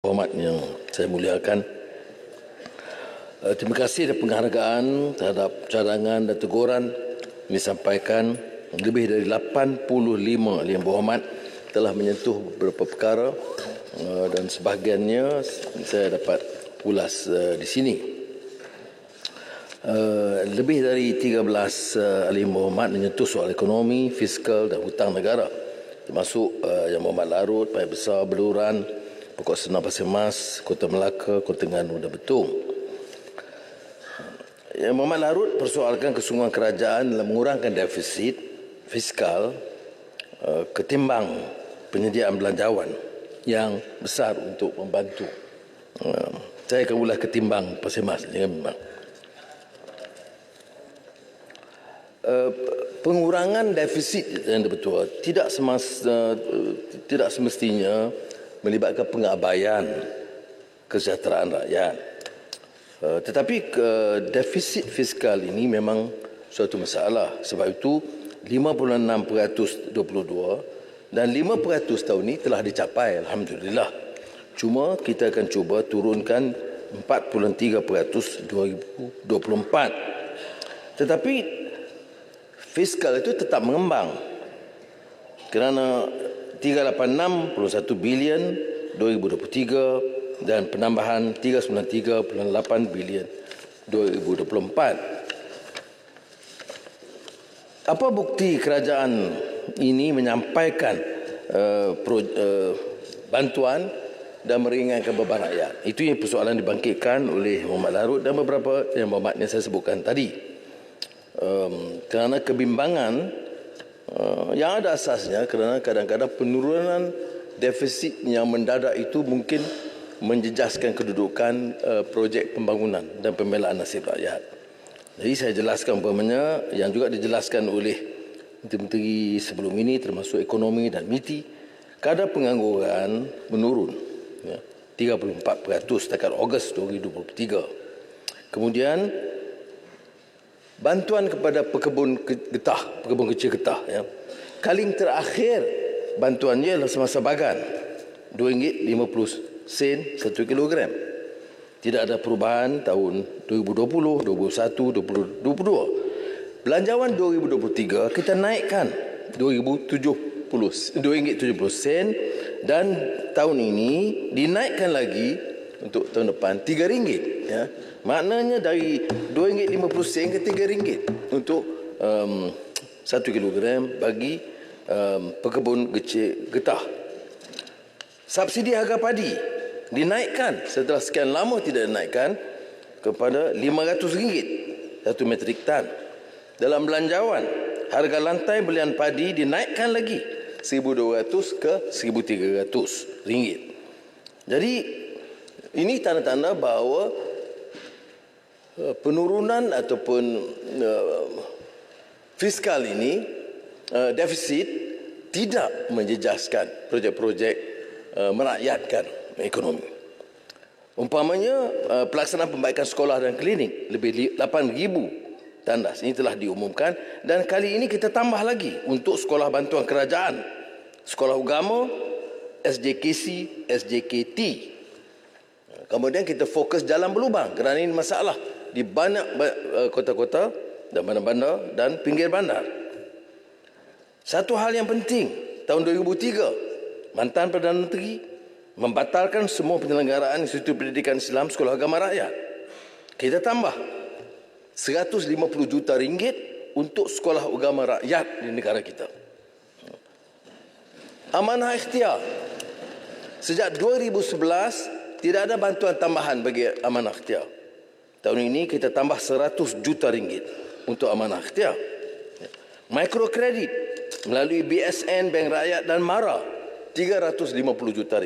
Hormat yang saya muliakan, terima kasih dan penghargaan terhadap cadangan dan teguran yang disampaikan. Lebih dari 85 yang berhormat telah menyentuh beberapa perkara dan sebahagiannya saya dapat ulas di sini. Lebih dari 13 ahli berhormat menyentuh soal ekonomi, fiskal dan hutang negara, termasuk Yang Berhormat Larut, Paya Besar, Beluran, Pokok Senar Pasir Mas, Kota Melaka, Kota Terengganu dan Betung. Yang Berhormat Larut persoalkan kesungguhan kerajaan dalam mengurangkan defisit fiskal ketimbang penyediaan belanjawan yang besar untuk membantu. Saya akan ulas ketimbang Pasir Mas, jangan bimbang. Pengurangan defisit yang betul tidak semestinya melibatkan pengabaian kesejahteraan rakyat. Tetapi defisit fiskal ini memang suatu masalah. Sebab itu 56% 22 dan 5% tahun ini telah dicapai, alhamdulillah. Cuma kita akan cuba turunkan 43% 2024. Tetapi fiskal itu tetap mengembang kerana 386.1 bilion 2023 dan penambahan 393.8 bilion 2024. Apa bukti kerajaan ini menyampaikan bantuan dan meringankan beban rakyat? Itu yang persoalan dibangkitkan oleh Muhammad Larut dan beberapa yang berhormat yang saya sebutkan tadi. Kerana kebimbangan yang ada asasnya kerana kadang-kadang penurunan defisit yang mendadak itu mungkin menjejaskan kedudukan projek pembangunan dan pembelaan nasib rakyat. Jadi saya jelaskan umpamanya yang juga dijelaskan oleh menteri-menteri sebelum ini termasuk ekonomi dan MITI, kadar pengangguran menurun 34% setakat Ogos 2023. Kemudian bantuan kepada pekebun kecil getah, ya. Kaling terakhir bantuannya adalah semasa bagan, RM2.50 1 kilogram. Tidak ada perubahan tahun 2020, 2021, 2022. Belanjawan 2023 kita naikkan RM2.70 dan tahun ini dinaikkan lagi untuk tahun depan RM3, ya. Maknanya dari RM2.50 ke RM3 untuk 1 kilogram bagi pekebun kecil getah. Subsidi harga padi dinaikkan setelah sekian lama tidak dinaikkan kepada RM500 1 metrik tan. Dalam belanjawan, harga lantai belian padi dinaikkan lagi RM1,200 ke RM1,300. Jadi ini tanda-tanda bahawa penurunan ataupun fiskal ini, defisit, tidak menjejaskan projek-projek merakyatkan ekonomi. Umpamanya pelaksanaan pembaikan sekolah dan klinik, lebih 8,000 tandas ini telah diumumkan, dan kali ini kita tambah lagi untuk sekolah bantuan kerajaan, sekolah agama, SJKC, SJKT. Kemudian kita fokus jalan berlubang kerana ini masalah di banyak kota-kota dan bandar-bandar dan pinggir bandar. Satu hal yang penting, tahun 2003 mantan Perdana Menteri membatalkan semua penyelenggaraan Institut Pendidikan Islam Sekolah Agama Rakyat. Kita tambah RM150 juta untuk sekolah agama rakyat di negara kita. Amanah ikhtiar. Sejak 2011 tidak ada bantuan tambahan bagi amanah ikhtiar. Tahun ini kita tambah RM100 juta untuk amanah ikhtiar. Mikrokredit melalui BSN, Bank Rakyat dan MARA RM350 juta.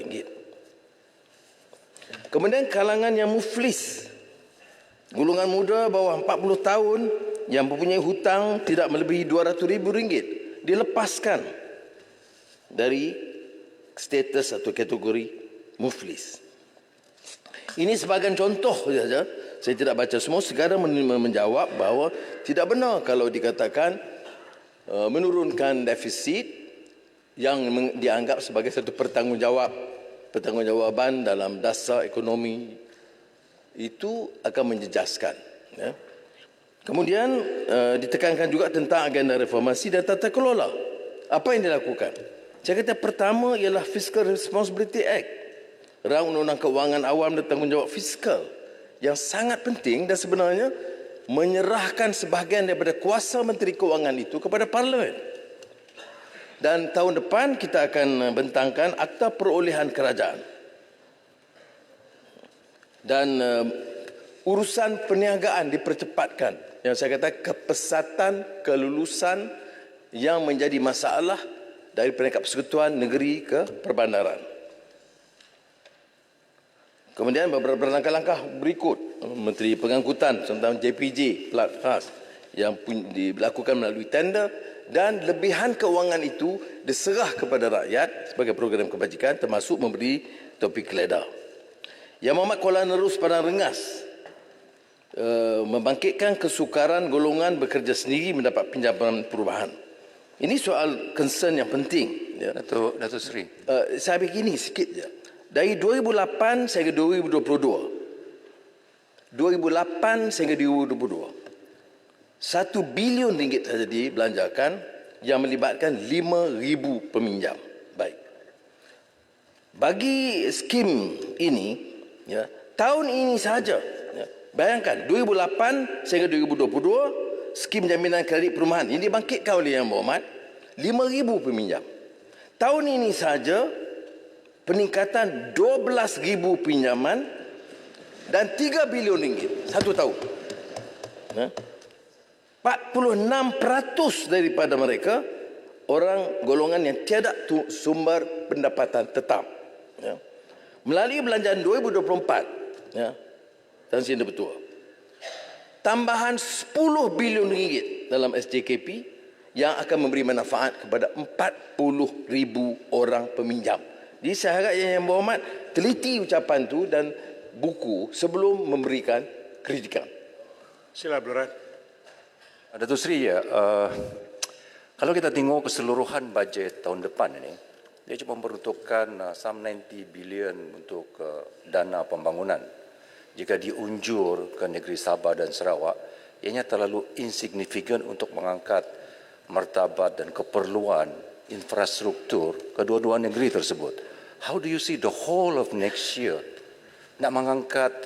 Kemudian kalangan yang muflis, golongan muda bawah 40 tahun yang mempunyai hutang tidak melebihi RM200,000 dilepaskan dari status atau kategori muflis. Ini sebagai contoh saja. Saya tidak baca semua, sekadar menjawab bahawa tidak benar kalau dikatakan menurunkan defisit yang dianggap sebagai satu pertanggungjawab pertanggungjawaban dalam dasar ekonomi itu akan menjejaskan. Ya. Kemudian ditekankan juga tentang agenda reformasi dan tata kelola. Apa yang dilakukan? Saya kata pertama ialah Fiscal Responsibility Act. Rang Undang-Undang Kewangan Awam dan Tanggungjawab Fiskal yang sangat penting dan sebenarnya menyerahkan sebahagian daripada kuasa Menteri Kewangan itu kepada Parlimen. Dan tahun depan kita akan bentangkan Akta Perolehan Kerajaan. Dan urusan perniagaan dipercepatkan. Yang saya kata kepesatan kelulusan yang menjadi masalah dari peringkat persekutuan negeri ke perbandaran. Kemudian beberapa langkah-langkah berikut Menteri Pengangkutan tentang JPJ plat khas yang dilakukan melalui tender dan lebihan kewangan itu diserah kepada rakyat sebagai program kebajikan termasuk memberi topik keledar. Yang Muhammad Kuala Nerus Padang Rengas membangkitkan kesukaran golongan bekerja sendiri mendapat pinjaman perubahan. Ini soal concern yang penting. Ya. Datuk Seri. Saya begini sikit je. Dari 2008 sehingga 2022. 2008 sehingga 2022. 1 bilion ringgit saja dibelanjakan yang melibatkan 5,000 peminjam. Baik. Bagi skim ini, ya, tahun ini saja, ya, bayangkan 2008 sehingga 2022, skim jaminan kredit perumahan ini dibangkitkan oleh Yang Berhormat 5,000 peminjam. Tahun ini saja peningkatan 12,000 pinjaman dan 3 bilion ringgit satu tahun. 46% daripada mereka orang golongan yang tiada sumber pendapatan tetap. Ya. Melalui belanjaan 2024, ya, Tan Sri Betul, tambahan 10 bilion ringgit dalam SJKP yang akan memberi manfaat kepada 40,000 orang peminjam. Jadi saya harap Yang Berhormat teliti ucapan itu dan buku sebelum memberikan kritikan. Sila Abdul Rahman. Datuk Seri, ya, kalau kita tengok keseluruhan bajet tahun depan ini, dia cuma memperuntukkan some 90 bilion untuk dana pembangunan. Jika diunjur ke negeri Sabah dan Sarawak, ianya terlalu insignifikan untuk mengangkat martabat dan keperluan infrastruktur kedua-dua negeri tersebut. How do you see the whole of next year? Nak mengangkat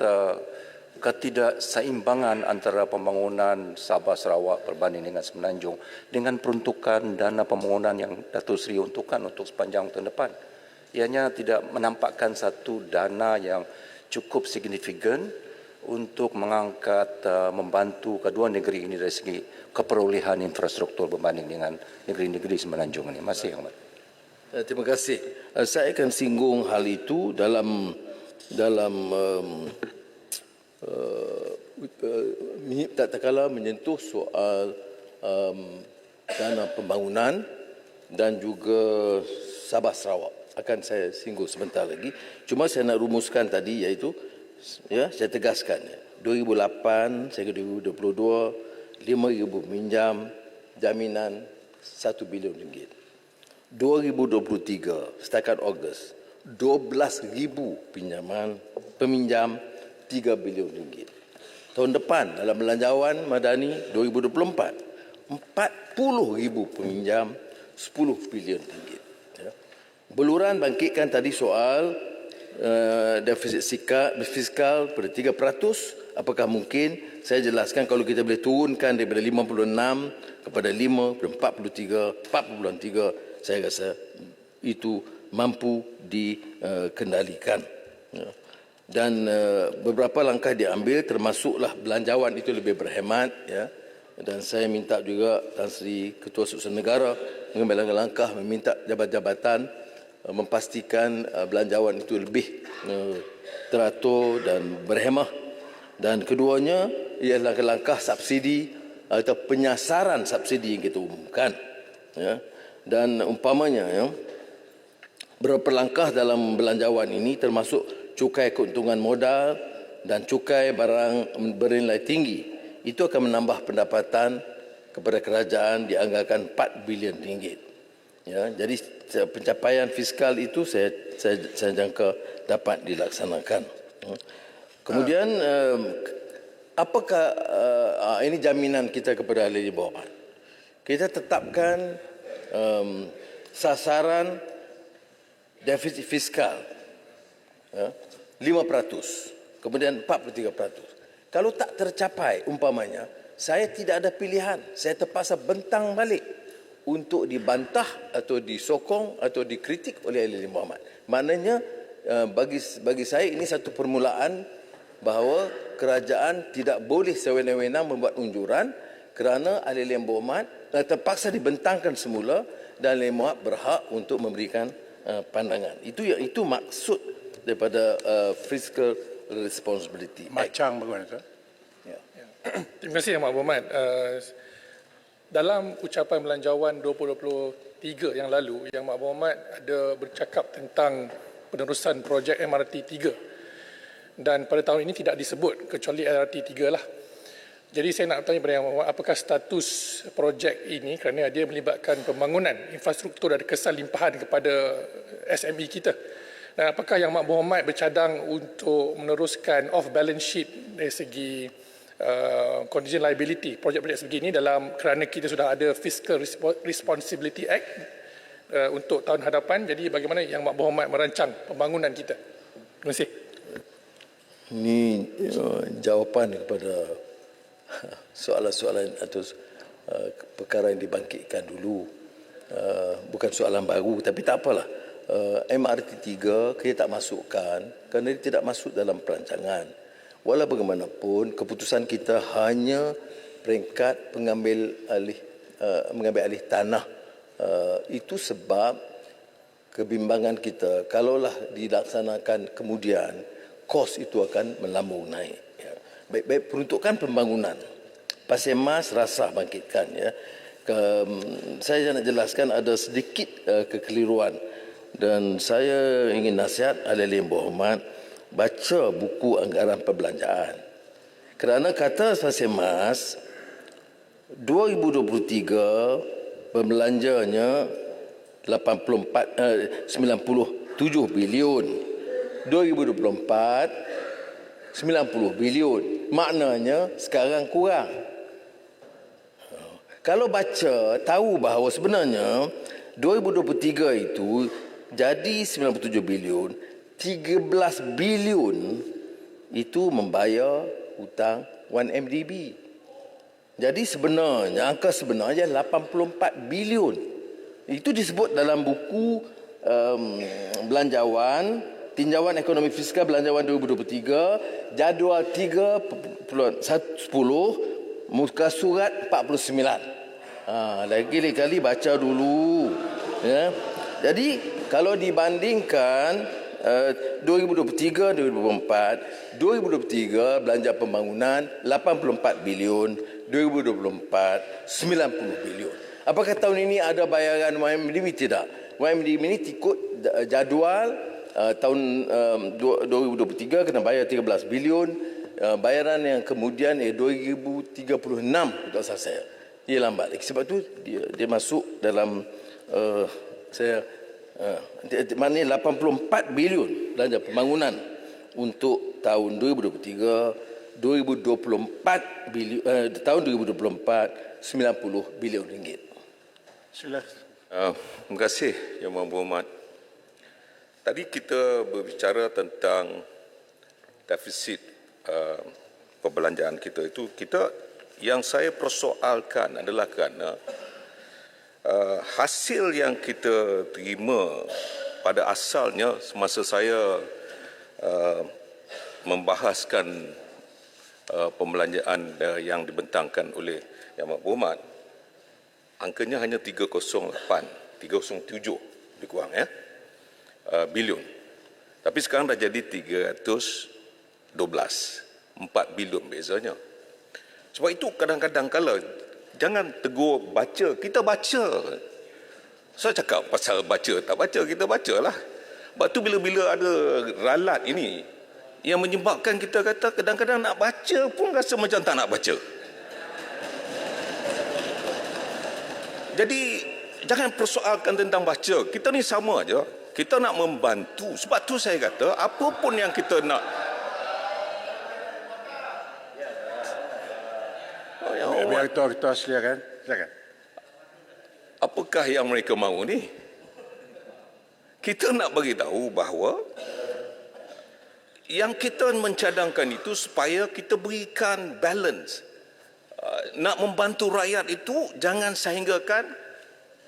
ketidakseimbangan antara pembangunan Sabah Sarawak berbanding dengan Semenanjung dengan peruntukan dana pembangunan yang Datuk Seri untukkan untuk sepanjang tahun depan. Ianya tidak menampakkan satu dana yang cukup signifikan untuk mengangkat, membantu kedua negeri ini dari segi keperolehan infrastruktur berbanding dengan negeri-negeri Semenanjung ini. Masih, Yang Amat. Terima kasih. Saya akan singgung hal itu dalam tak kala menyentuh soal dana pembangunan dan juga Sabah Sarawak. Akan saya singgung sebentar lagi. Cuma saya nak rumuskan tadi iaitu, ya, saya tegaskan, ya, 2008 sehingga 2022 5,000 peminjam jaminan 1 bilion ringgit. 2023 setakat Ogos 12,000 peminjam 3 bilion ringgit. Tahun depan dalam belanjawan madani 2024 40,000 peminjam 10 bilion ringgit. Ya. Beluran bangkitkan tadi soal defisit fiskal pada 3%. Apakah mungkin saya jelaskan kalau kita boleh turunkan daripada 56 kepada 5, 43, saya rasa itu mampu dikendalikan. Ya. Dan beberapa langkah diambil termasuklah belanjawan itu lebih berhemat, ya. Dan saya minta juga Tan Sri Ketua Susunan Negara mengambil langkah meminta jabatan-jabatan memastikan belanjawan itu lebih teratur dan berhemah. Dan keduanya ialah langkah subsidi atau penyasaran subsidi yang kita umumkan. Ya. Dan umpamanya, ya, beberapa langkah dalam belanjawan ini termasuk cukai keuntungan modal dan cukai barang bernilai tinggi. Itu akan menambah pendapatan kepada kerajaan dianggarkan 4 bilion ringgit. Ya, jadi pencapaian fiskal itu saya jangka dapat dilaksanakan. Kemudian apakah ini jaminan kita kepada ahli bawah? Kita tetapkan sasaran defisit fiskal 5%, kemudian 43%. Kalau tak tercapai umpamanya, saya tidak ada pilihan. Saya terpaksa bentang balik untuk dibantah atau disokong atau dikritik oleh ahli Muhammad. Maknanya bagi saya ini satu permulaan bahawa kerajaan tidak boleh sewenang-wenang membuat unjuran kerana ahli Muhammad terpaksa dibentangkan semula dan ahli Muhammad berhak untuk memberikan pandangan. Itu maksud daripada fiscal responsibility act. Macam bagaimana Tuan? Ya. Terima kasih Yang Berhormat. Dalam ucapan belanjawan 2023 yang lalu, Yang Berhormat ada bercakap tentang penerusan projek MRT 3. Dan pada tahun ini tidak disebut kecuali LRT 3 lah. Jadi saya nak bertanya kepada Yang Berhormat, apakah status projek ini kerana dia melibatkan pembangunan infrastruktur dan kesan limpahan kepada SME kita. Dan apakah Yang Berhormat bercadang untuk meneruskan off balance sheet dari segi contingent liability projek-projek sebegini dalam kerana kita sudah ada Fiscal Responsibility Act untuk tahun hadapan. Jadi bagaimana Yang Berhormat merancang pembangunan kita? Terima kasih. Ini jawapan kepada soalan-soalan atau perkara yang dibangkitkan dulu. Bukan soalan baru, tapi tak apalah. MRT 3 kita tak masukkan kerana dia tidak masuk dalam perancangan. Walau bagaimanapun, keputusan kita hanya peringkat mengambil alih tanah. Itu sebab kebimbangan kita. Kalaulah dilaksanakan kemudian, kos itu akan melambung naik. Ya. Baik-baik peruntukan pembangunan. Pasir Mas Rasah bangkitkan. Ya. Saya nak jelaskan ada sedikit kekeliruan. Dan saya ingin nasihat ahli Yang Berhormat, baca buku anggaran perbelanjaan. Kerana kata Pasir Mas, 2023 pembelanjanya 97 bilion. 2024 90 bilion. Maknanya sekarang kurang. Kalau baca, tahu bahawa sebenarnya 2023 itu jadi 97 bilion, 13 bilion itu membayar hutang 1MDB. Jadi sebenarnya, angka sebenarnya 84 bilion. Itu disebut dalam buku belanjawan, tinjauan ekonomi fiskal belanjawan 2023, jadual 3.10, muka surat 49. Lagi-kali baca dulu. Ya. Jadi kalau dibandingkan 2023 2024, 2023 belanja pembangunan 84 bilion, 2024 90 bilion. Apakah tahun ini ada bayaran YMDB? Tidak. YMDB ini ikut jadual tahun 2023 kena bayar 13 bilion. Bayaran yang kemudian 2036 untuk saya. Dia lambat lagi. Sebab tu dia masuk dalam maknanya 84 bilion belanja pembangunan untuk tahun 2023, 2024 bilion, tahun 2024 90 bilion ringgit. Terima kasih Yang Berhormat. Tadi kita berbicara tentang defisit perbelanjaan kita itu, yang saya persoalkan adalah kerana hasil yang kita terima pada asalnya semasa saya membahaskan pembelanjaan yang dibentangkan oleh Yang Berhormat, angkanya hanya 307 lebih kurang bilion. Tapi sekarang dah jadi 312, 4 bilion bezanya. Sebab itu kadang-kadang kalau jangan tegur baca, kita baca. Saya cakap pasal baca, tak baca, kita bacalah. Sebab tu bila-bila ada ralat ini yang menyebabkan kita kata kadang-kadang nak baca pun rasa macam tak nak baca. Jadi jangan persoalkan tentang baca. Kita ni sama aja. Kita nak membantu. Sebab tu saya kata, apapun yang kita nak. Biar ketua silakan. Silakan. Apakah yang mereka mahu ni? Kita nak bagi tahu bahawa yang kita mencadangkan itu supaya kita berikan balance. Nak membantu rakyat itu jangan sehinggakan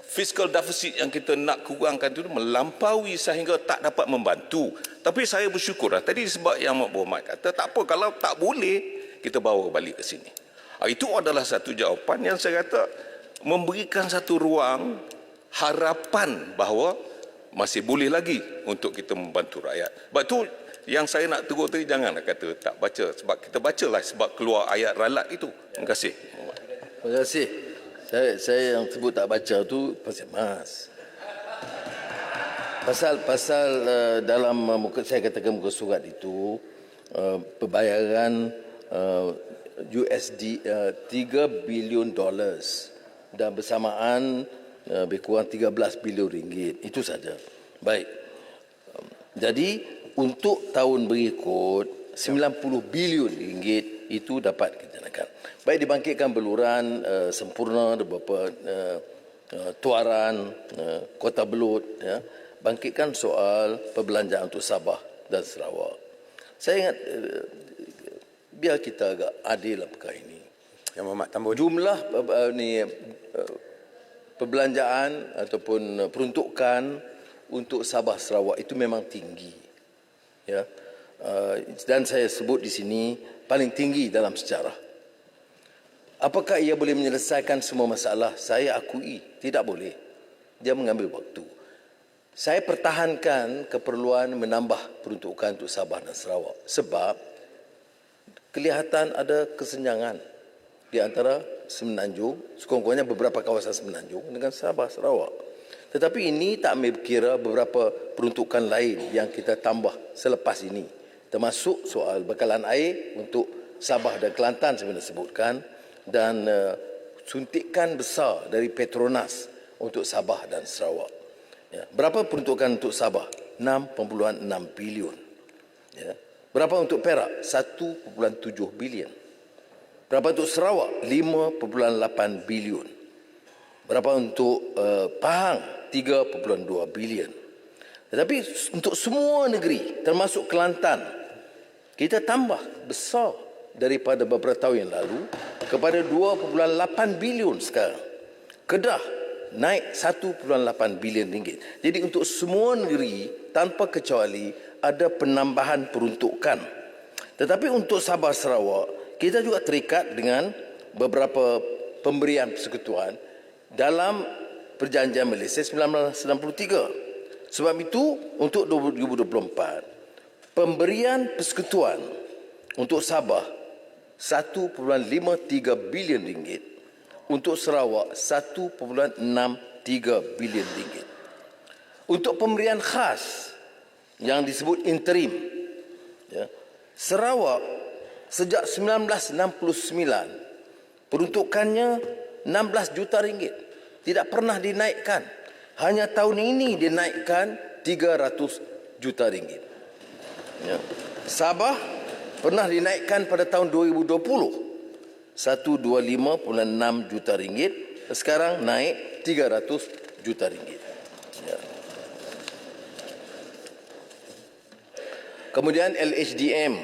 fiscal deficit yang kita nak kurangkan itu melampaui sehingga tak dapat membantu. Tapi saya bersyukur tadi sebab yang Mak Berhormat kata tak apa kalau tak boleh kita bawa balik ke sini. Itu adalah satu jawapan yang saya kata memberikan satu ruang harapan bahawa masih boleh lagi untuk kita membantu rakyat. Sebab tu yang saya nak tegur tadi janganlah kata tak baca. Sebab kita bacalah sebab keluar ayat ralat itu. Terima kasih. Terima kasih. Saya yang sebut tak baca tu pasal Mas. Pasal dalam saya katakan muka surat itu pembayaran USD $3 bilion dan bersamaan lebih kurang 13 bilion ringgit. Itu saja. Baik. Jadi untuk tahun berikut 90 bilion ringgit itu dapat kita nakkan. Baik dibangkitkan beluran sempurna beberapa tuaran Kota Belud ya, bangkitkan soal perbelanjaan untuk Sabah dan Sarawak. Saya ingat biar kita agak adil dalam perkara ini. Yang Muhammad Tambun. Jumlah perbelanjaan ataupun peruntukan untuk Sabah Sarawak itu memang tinggi. Ya. Dan saya sebut di sini paling tinggi dalam sejarah. Apakah ia boleh menyelesaikan semua masalah? Saya akui tidak boleh. Dia mengambil waktu. Saya pertahankan keperluan menambah peruntukan untuk Sabah dan Sarawak sebab kelihatan ada kesenjangan di antara Semenanjung, sekurang-kurangnya beberapa kawasan Semenanjung dengan Sabah Sarawak. Tetapi ini tak ambil kira beberapa peruntukan lain yang kita tambah selepas ini, termasuk soal bekalan air untuk Sabah dan Kelantan sebenarnya sebutkan dan suntikan besar dari Petronas untuk Sabah dan Sarawak. Ya. Berapa peruntukan untuk Sabah? 6.6 bilion. Ya. Berapa untuk Perak? 1.7 bilion. Berapa untuk Sarawak? 5.8 bilion. Berapa untuk Pahang? 3.2 bilion. Tetapi untuk semua negeri, termasuk Kelantan, kita tambah besar daripada beberapa tahun yang lalu kepada 2.8 bilion sekarang. Kedah naik 1.8 bilion ringgit. Jadi untuk semua negeri tanpa kecuali ada penambahan peruntukan. Tetapi untuk Sabah Sarawak, kita juga terikat dengan beberapa pemberian persekutuan dalam Perjanjian Malaysia 1993. Sebab itu untuk 2024, pemberian persekutuan untuk Sabah 1.53 bilion ringgit, untuk Sarawak 1.63 bilion ringgit. Untuk pemberian khas yang disebut interim, ya, Sarawak sejak 1969 peruntukannya 16 juta ringgit, tidak pernah dinaikkan. Hanya tahun ini dinaikkan 300 juta ringgit. Ya. Sabah pernah dinaikkan pada tahun 2020 125.6 juta ringgit, sekarang naik 300 juta ringgit. Ya. Kemudian LHDM,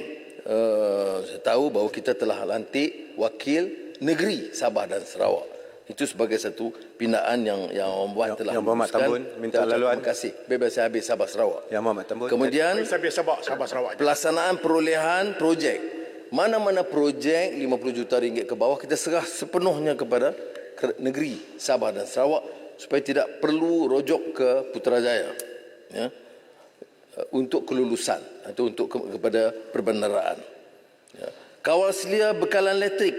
saya tahu bahawa kita telah lantik wakil negeri Sabah dan Sarawak. Itu sebagai satu pindaan yang Ombudsman telah Yang Muhammad Tambun minta laluan. Terima kasih. Bebas saya habis Sabah Sarawak. Yang Muhammad Tambun. Kemudian Sabah Sarawak. pelaksanaan perolehan projek. Mana-mana projek 50 juta ringgit ke bawah kita serah sepenuhnya kepada negeri Sabah dan Sarawak supaya tidak perlu rujuk ke Putrajaya. Ya. Untuk kelulusan atau untuk kepada perbendaraan. Ya. Kawal selia bekalan elektrik.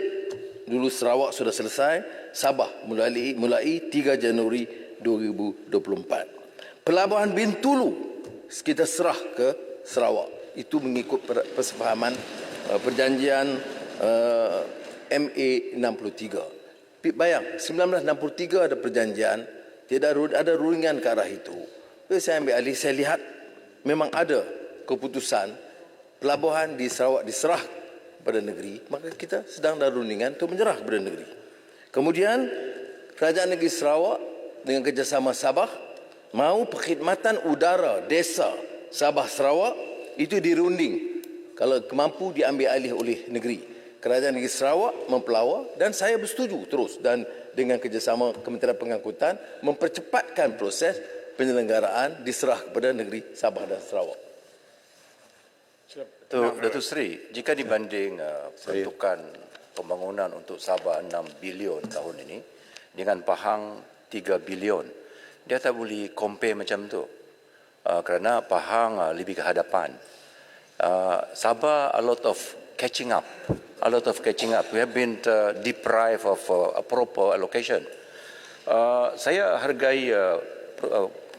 Dulu Sarawak sudah selesai, Sabah mulai 3 Januari 2024. Pelabuhan Bintulu kita serah ke Sarawak. Itu mengikut persefahaman perjanjian MA 63. Bayang, 1963 ada perjanjian Tidak ada rulingan ke arah itu. Jadi saya ambil alih, saya lihat memang ada keputusan pelabuhan di Sarawak diserah pada negeri, maka kita sedang dalam rundingan untuk menyerah kepada negeri. Kemudian Kerajaan Negeri Sarawak dengan kerjasama Sabah mahu perkhidmatan udara desa Sabah Sarawak itu dirunding. Kalau mampu diambil alih oleh negeri. Kerajaan Negeri Sarawak mempelawar dan saya bersetuju terus dan dengan kerjasama Kementerian Pengangkutan mempercepatkan proses penyelenggaraan diserah kepada negeri Sabah dan Sarawak. Datuk Seri, jika dibanding peruntukan pembangunan untuk Sabah 6 bilion tahun ini dengan Pahang 3 bilion, dia tak boleh compare macam tu. Kerana Pahang lebih ke hadapan. Sabah a lot of catching up. We have been deprived of a proper allocation. Saya hargai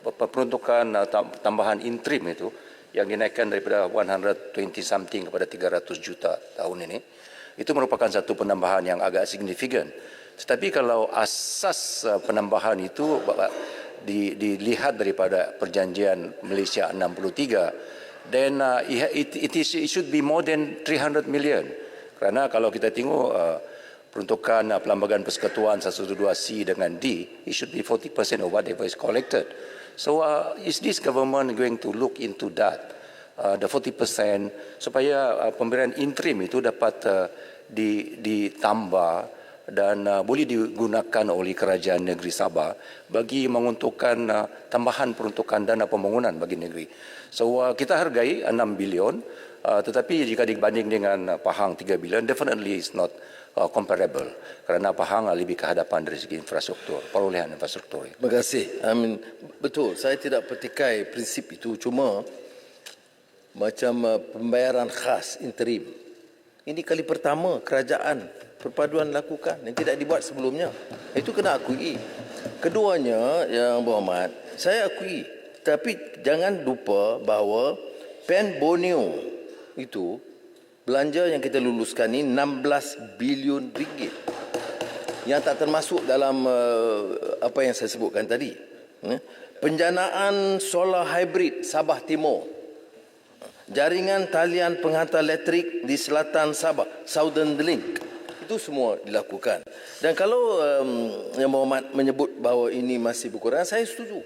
peruntukan tambahan interim itu yang dinaikkan daripada 120 something kepada 300 juta tahun ini. Itu merupakan satu penambahan yang agak signifikan. Tetapi kalau asas penambahan itu dilihat daripada perjanjian Malaysia 63, then it should be more than 300 million. Kerana kalau kita tengok peruntukan Perlembagaan Persekutuan 112C dengan D, it should be 40% of whatever is collected. So is this government going to look into that, the 40%, supaya pemberian interim itu dapat ditambah dan boleh digunakan oleh Kerajaan Negeri Sabah bagi menguntukkan tambahan peruntukan dana pembangunan bagi negeri. So kita hargai 6 bilion, tetapi jika dibanding dengan Pahang 3 bilion, definitely is not comparable. Kerana Pahang lebih ke hadapan dari segi infrastruktur, perolehan infrastruktur. Terima kasih. Betul, saya tidak petikai prinsip itu, cuma macam pembayaran khas interim. Ini kali pertama kerajaan perpaduan lakukan yang tidak dibuat sebelumnya. Itu kena akui. Keduanya, Yang Berhormat, saya akui. Tapi jangan lupa bahawa Pen Borneo itu belanja yang kita luluskan ini 16 bilion ringgit. Yang tak termasuk dalam apa yang saya sebutkan tadi. Penjanaan solar hybrid Sabah Timur. Jaringan talian penghantar elektrik di selatan Sabah, Southern Link. Itu semua dilakukan. Dan kalau Yang Berhormat menyebut bahawa ini masih berkurang, saya setuju.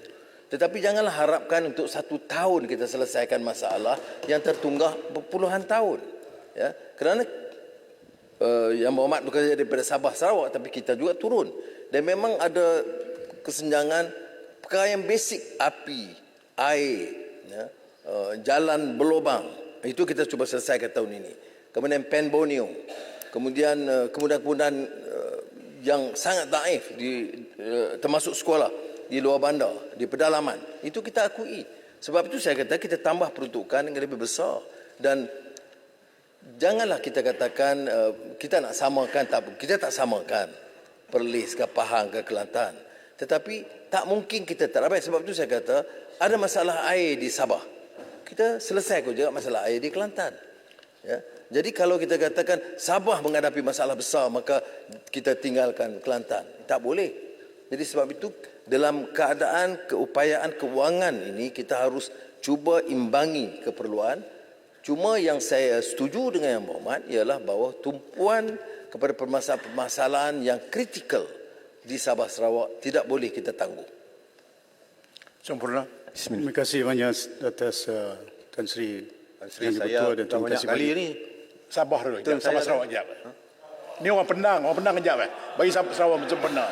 Tetapi janganlah harapkan untuk 1 tahun kita selesaikan masalah yang tertunggah berpuluhan tahun. Ya, kerana Yang Berhormat bekerja daripada Sabah Sarawak, tapi kita juga turun. Dan memang ada kesenjangan perkara yang basic, api, air, ya, jalan berlubang. Itu kita cuba selesaikan tahun ini. Kemudian Pen Borneo. Kemudian kemudahan-kemudahan yang sangat daif termasuk sekolah di luar bandar, di pedalaman. Itu kita akui. Sebab itu saya kata kita tambah peruntukan yang lebih besar. Dan janganlah kita katakan kita nak samakan, kita tak samakan Perlis ke Pahang ke Kelantan. Tetapi tak mungkin kita tak baik. Sebab itu saya kata ada masalah air di Sabah. Kita selesai juga masalah air di Kelantan. Ya. Jadi kalau kita katakan Sabah menghadapi masalah besar, maka kita tinggalkan Kelantan. Tak boleh. Jadi sebab itu dalam keadaan keupayaan kewangan ini kita harus cuba imbangi keperluan. Cuma yang saya setuju dengan Yang Berhormat ialah bahawa tumpuan kepada permasalahan yang kritikal di Sabah Sarawak tidak boleh kita tangguh. Sempurna. Terima kasih banyak atas Tan Sri yang Saya dan terima kasih kali banyak. ini Sabah dulu. Sabah Sarawak jap. Ni orang Penang jap. Bagi Sabah Sarawak macam Penang.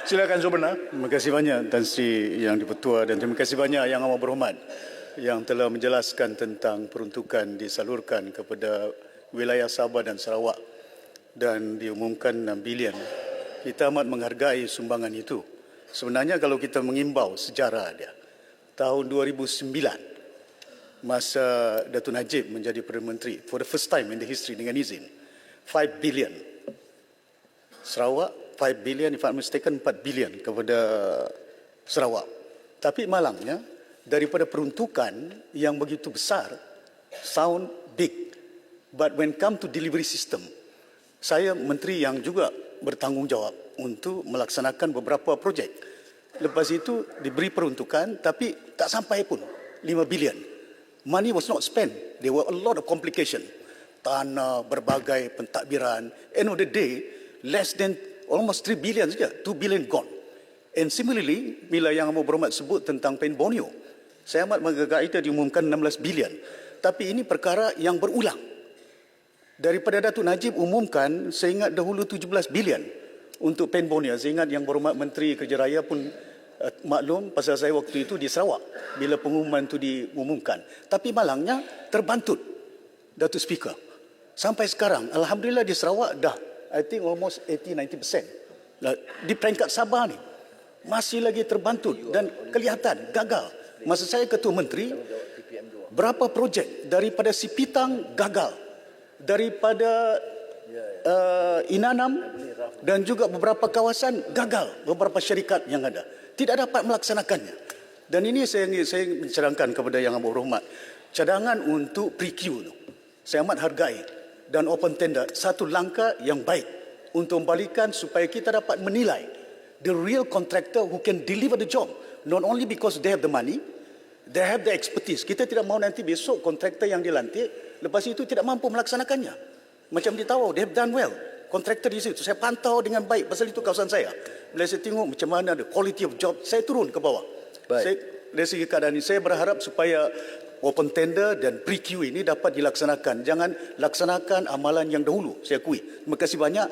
Silakan Subena. Terima kasih banyak Tan Sri Yang di-Pertua dan terima kasih banyak Yang Amat Berhormat yang telah menjelaskan tentang peruntukan disalurkan kepada wilayah Sabah dan Sarawak dan diumumkan 6 bilion. Kita amat menghargai sumbangan itu. Sebenarnya kalau kita mengimbau sejarah dia, tahun 2009 masa Datuk Najib menjadi Perdana Menteri, for the first time in the history dengan izin, 5 billion. Sarawak 5 billion, if I'm mistaken 4 billion kepada Sarawak. Tapi malangnya daripada peruntukan yang begitu besar, sound big. But when come to delivery system, saya menteri yang juga bertanggungjawab untuk melaksanakan beberapa projek. Lepas itu diberi peruntukan tapi tak sampai pun 5 bilion. Money was not spent. There were a lot of complication. Tanah, berbagai pentadbiran. End of the day, less than almost 3 billion saja. 2 billion gone. And similarly, bila Yang Amat Berhormat sebut tentang Pen Borneo, saya amat mengagak itu diumumkan 16 bilion. Tapi ini perkara yang berulang. Daripada Datuk Najib umumkan, saya ingat dahulu 17 bilion untuk Pen Borneo. Saya ingat Yang Berhormat Menteri Kerja Raya pun maklum pasal saya waktu itu di Sarawak bila pengumuman itu diumumkan. Tapi malangnya terbantut, Datuk Speaker. Sampai sekarang, Alhamdulillah di Sarawak dah, I think almost 80-90%. Di peringkat Sabah ni, masih lagi terbantut dan kelihatan gagal. Masa saya Ketua Menteri, berapa projek daripada Sipitang gagal, daripada Inanam dan juga beberapa kawasan gagal, beberapa syarikat yang ada tidak dapat melaksanakannya. Dan ini saya mencerangkan kepada Yang Amat Berhormat, cadangan untuk pre-Q tu saya amat hargai, dan open tender satu langkah yang baik untuk membalikan supaya kita dapat menilai the real contractor who can deliver the job, not only because they have the money, they have the expertise. Kita tidak mahu nanti besok kontraktor yang dilantik lepas itu tidak mampu melaksanakannya. Macam di Tawau, they have done well. Kontraktor di situ, saya pantau dengan baik pasal itu kawasan saya. Bila saya tengok macam mana the quality of job, saya turun ke bawah. Dari segi keadaan ini, saya berharap supaya open tender dan pre-Q ini dapat dilaksanakan. Jangan laksanakan amalan yang dahulu, saya akui. Terima kasih banyak.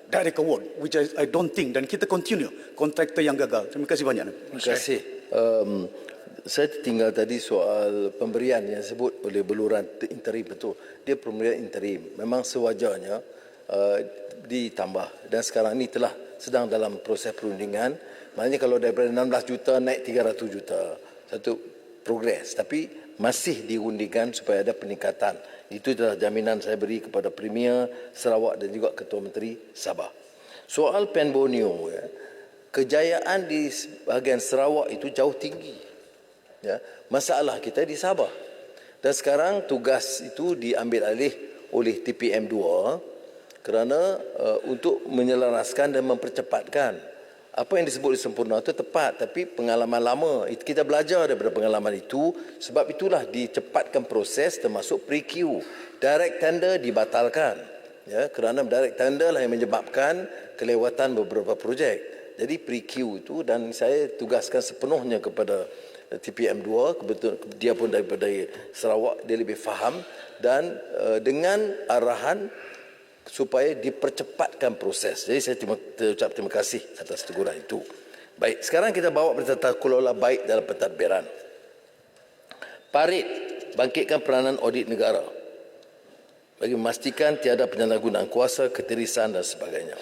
Direct award, which I don't think, dan kita continue kontraktor yang gagal. Terima kasih banyak. Terima kasih. Saya tinggal tadi soal pemberian yang sebut oleh beluran interim, betul. Dia pemberian interim. Memang sewajarnya ditambah, dan sekarang ini telah sedang dalam proses perundingan. Maknanya kalau daripada 16 juta naik 300 juta, satu progres. Tapi masih dirundingkan supaya ada peningkatan. Itu adalah jaminan saya beri kepada Premier Sarawak dan juga Ketua Menteri Sabah. Soal Pen Borneo, ya, kejayaan di bahagian Sarawak itu jauh tinggi. Ya, masalah kita di Sabah. Dan sekarang tugas itu diambil alih oleh TPM2 kerana untuk menyelaraskan dan mempercepatkan. Apa yang disebut sempurna itu tepat, tapi pengalaman lama, kita belajar daripada pengalaman itu, sebab itulah dicepatkan proses termasuk pre-Q. Direct tender dibatalkan, ya, kerana direct tender lah yang menyebabkan kelewatan beberapa projek. Jadi pre-Q itu, dan saya tugaskan sepenuhnya kepada TPM2, kebetulan dia pun daripada Sarawak, dia lebih faham, dan dengan arahan supaya dipercepatkan proses. Jadi saya ucap terima kasih atas teguran itu. Baik, sekarang kita bawa pada tata kelola baik dalam pentadbiran. Parit, bangkitkan peranan audit negara bagi memastikan tiada penyalahgunaan kuasa, ketirisan dan sebagainya.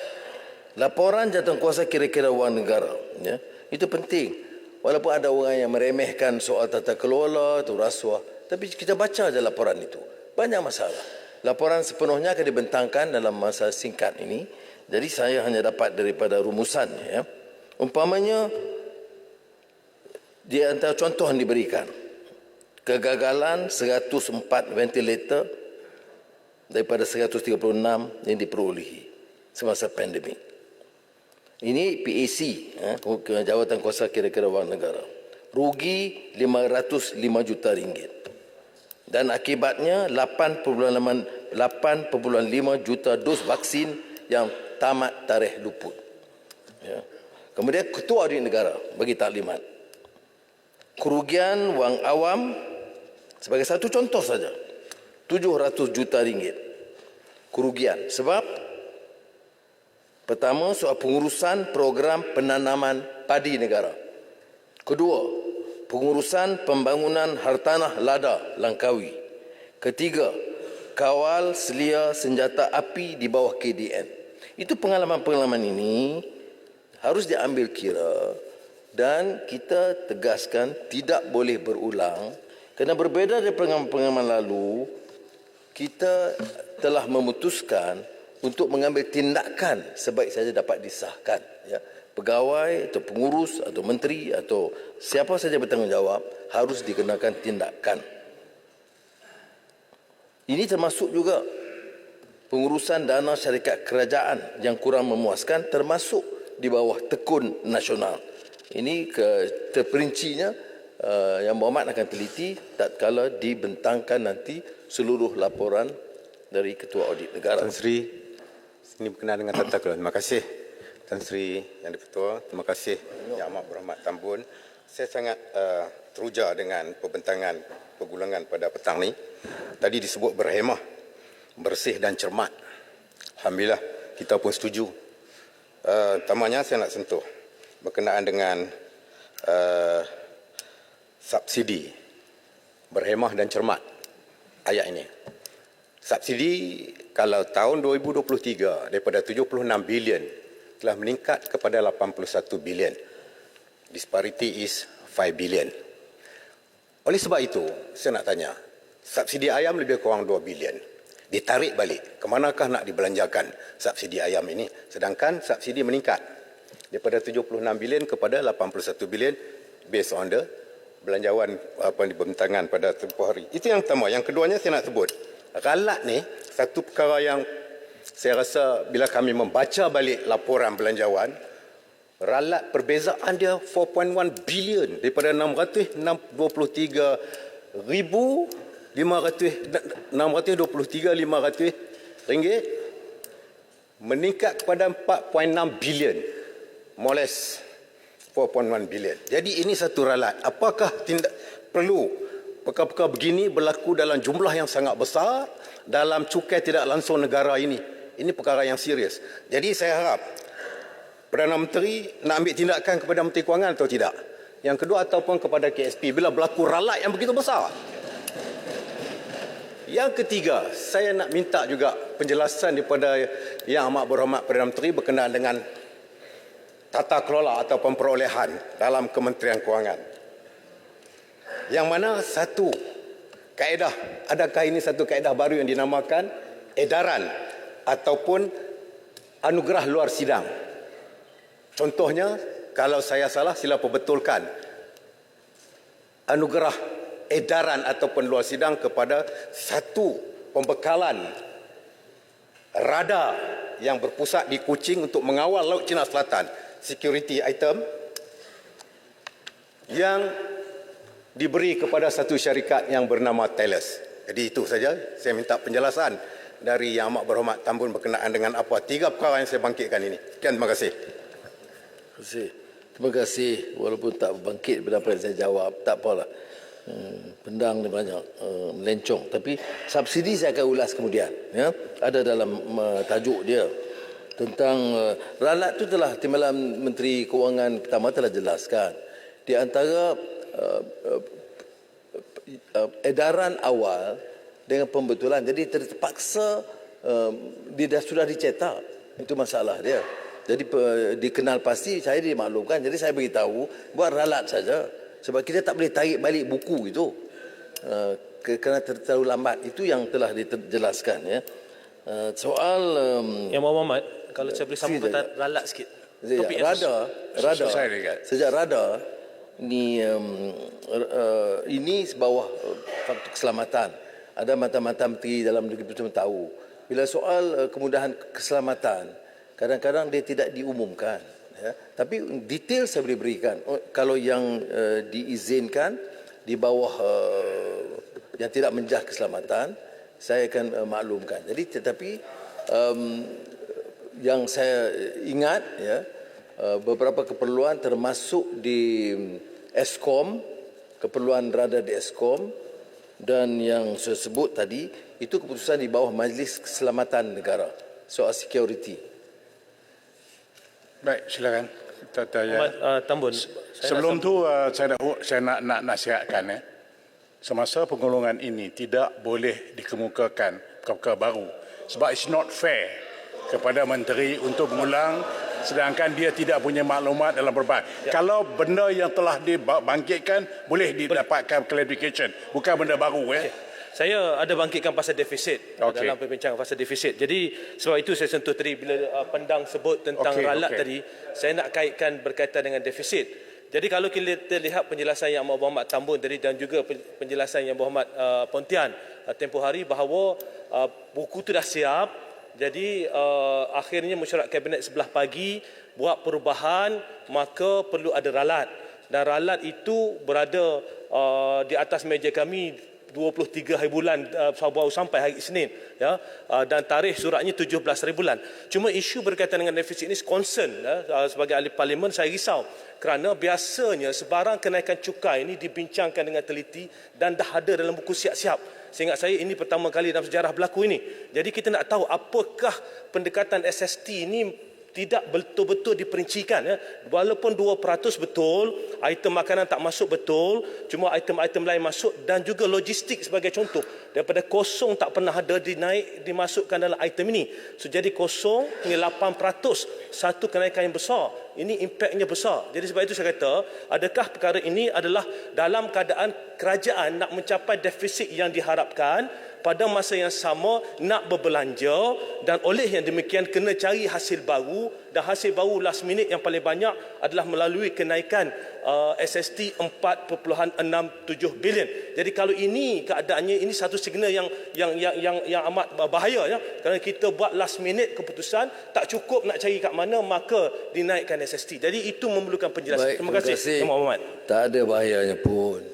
Laporan jawatankuasa kira-kira wang negara, ya, itu penting. Walaupun ada orang yang meremehkan soal tata kelola atau rasuah, tapi kita baca je laporan itu. Banyak masalah. Laporan sepenuhnya akan dibentangkan dalam masa singkat ini. Jadi saya hanya dapat daripada rumusannya. Ya. Umpamanya, di antara contoh yang diberikan, kegagalan 104 ventilator daripada 136 yang diperolehi semasa pandemik. Ini PAC, Jawatankuasa Kira-kira Wang Negara. Rugi 505 juta ringgit. Dan akibatnya 8,5 juta dos vaksin yang tamat tarikh luput. Ya. Kemudian Ketua Audit Negara bagi taklimat. Kerugian wang awam sebagai satu contoh saja, 700 juta ringgit. Kerugian sebab pertama soal pengurusan program penanaman padi negara. Kedua, pengurusan pembangunan hartanah lada Langkawi. Ketiga, kawal selia senjata api di bawah KDN. Itu pengalaman-pengalaman ini harus diambil kira dan kita tegaskan tidak boleh berulang. Kerana berbeza dari pengalaman lalu, kita telah memutuskan untuk mengambil tindakan sebaik saja dapat disahkan. Ya. Pegawai atau pengurus atau menteri atau siapa saja bertanggungjawab harus dikenakan tindakan. Ini termasuk juga pengurusan dana syarikat kerajaan yang kurang memuaskan termasuk di bawah tekun nasional. Ini terperincinya Yang Berhormat akan teliti tatkala dibentangkan nanti seluruh laporan dari Ketua Audit Negara. Tan Sri, ini berkenaan dengan tata kelola. Terima kasih Tan Sri Yang di-Pertua. Terima kasih Yang Amat Berhormat Tambun. Saya sangat teruja dengan pembentangan pergulangan pada petang ni. Tadi disebut berhemah, bersih dan cermat. Alhamdulillah, kita pun setuju. Tamanya saya nak sentuh berkenaan dengan subsidi berhemah dan cermat ayat ini. Subsidi kalau tahun 2023 daripada 76 bilion telah meningkat kepada 81 bilion. Disparity is 5 bilion. Oleh sebab itu, saya nak tanya, subsidi ayam lebih kurang 2 bilion. Ditarik balik, ke manakah nak dibelanjakan subsidi ayam ini? Sedangkan subsidi meningkat daripada 76 bilion kepada 81 bilion based on the belanjawan pembentangan pada tempoh hari. Itu yang pertama. Yang keduanya saya nak sebut, ralat ni satu perkara yang saya rasa bila kami membaca balik laporan belanjawan, ralat perbezaan dia 4.1 bilion daripada 623,500 ringgit meningkat kepada 4.6 bilion, more or less 4.1 bilion. Jadi ini satu ralat. Apakah perlu perkara-perkara begini berlaku dalam jumlah yang sangat besar dalam cukai tidak langsung negara ini? Ini perkara yang serius. Jadi saya harap Perdana Menteri nak ambil tindakan kepada Menteri Kewangan atau tidak. Yang kedua, ataupun kepada KSP bila berlaku ralat yang begitu besar. Yang ketiga, saya nak minta juga penjelasan daripada Yang Amat Berhormat Perdana Menteri berkenaan dengan tata kelola ataupun perolehan dalam Kementerian Kewangan. Yang mana satu kaedah, adakah ini satu kaedah baru yang dinamakan edaran ataupun anugerah luar sidang? Contohnya, kalau saya salah sila perbetulkan. Anugerah edaran ataupun luar sidang kepada satu pembekalan radar yang berpusat di Kuching untuk mengawal Laut Cina Selatan, security item yang diberi kepada satu syarikat yang bernama Thales. Jadi itu saja, saya minta penjelasan dari Yang Amat Berhormat Tambun berkenaan dengan apa tiga perkara yang saya bangkitkan ini. Sekian, terima kasih. Terima kasih. Walaupun tak bangkit pendapat yang saya jawab, tak apalah. Pendang ni banyak melencong. Tapi subsidi saya akan ulas kemudian. Ya? Ada dalam tajuk dia. Tentang ralat itu telah Timbalan Menteri Kewangan pertama telah jelaskan. Di antara edaran awal dengan pembetulan. Jadi terpaksa dia sudah dicetak. Itu masalah dia. Jadi dikenal pasti, saya dimaklumkan. Jadi saya beritahu, buat ralat saja. Sebab kita tak boleh tarik balik buku itu. Kerana terlalu lambat. Itu yang telah dijelaskan. Ya. Soal... Yang Muhammad, kalau saya boleh sambung ralat sikit. Sejak radar, ini sebawah faktor keselamatan. Ada mata-mata menteri dalam negeri betul tahu. Bila soal kemudahan keselamatan, kadang-kadang dia tidak diumumkan. Ya. Tapi detail saya boleh berikan. Kalau yang diizinkan di bawah yang tidak menjah keselamatan, saya akan maklumkan. Jadi tetapi yang saya ingat, ya, beberapa keperluan termasuk di Eskom, keperluan radar di Eskom, dan yang saya sebut tadi, itu keputusan di bawah Majlis Keselamatan Negara, soal security. Baik, silakan. Kita tanya. Tambun. Sebelum tu saya nak nasihatkan, semasa penggolongan ini tidak boleh dikemukakan perkara baru, sebab it's not fair kepada menteri untuk mengulang sedangkan dia tidak punya maklumat dalam berbagai. Ya. Kalau benda yang telah dibangkitkan boleh didapatkan clarification, bukan benda baru. Saya ada bangkitkan pasal defisit dalam perbincangan pasal defisit. Jadi sebab itu saya sentuh tadi bila Pendang sebut tentang ralat tadi, saya nak kaitkan berkaitan dengan defisit. Jadi kalau kita lihat penjelasan Yang Berhormat Tambun tadi dan juga penjelasan Yang Berhormat Pontian tempoh hari bahawa buku itu dah siap Jadi akhirnya mesyuarat kabinet sebelah pagi buat perubahan, maka perlu ada ralat. Dan ralat itu berada di atas meja kami 23 hari bulan baru sampai hari Isnin, ya, dan tarikh suratnya 17 hari bulan. Cuma isu berkaitan dengan defisit ini concern, ya, sebagai ahli parlimen saya risau kerana biasanya sebarang kenaikan cukai ini dibincangkan dengan teliti dan dah ada dalam buku siap-siap. Seingat saya ini pertama kali dalam sejarah berlaku ini. Jadi kita nak tahu apakah pendekatan SST ini tidak betul-betul diperincikan, ya. Walaupun 2% betul, item makanan tak masuk betul, cuma item-item lain masuk, dan juga logistik sebagai contoh. Daripada kosong tak pernah ada dimasukkan dalam item ini. So jadi kosong ni 8%, satu kenaikan yang besar. Ini impaknya besar. Jadi sebab itu saya kata, adakah perkara ini adalah dalam keadaan kerajaan nak mencapai defisit yang diharapkan, pada masa yang sama nak berbelanja, dan oleh yang demikian kena cari hasil baru, dan hasil baru last minute yang paling banyak adalah melalui kenaikan SST 4.67 bilion. Jadi kalau ini keadaannya, ini satu signal yang amat bahaya, ya. Kerana kita buat last minute keputusan, tak cukup nak cari kat mana, maka dinaikkan SST. Jadi itu memerlukan penjelasan. Baik, terima kasih. Terima Muhammad. Tak ada bahayanya pun.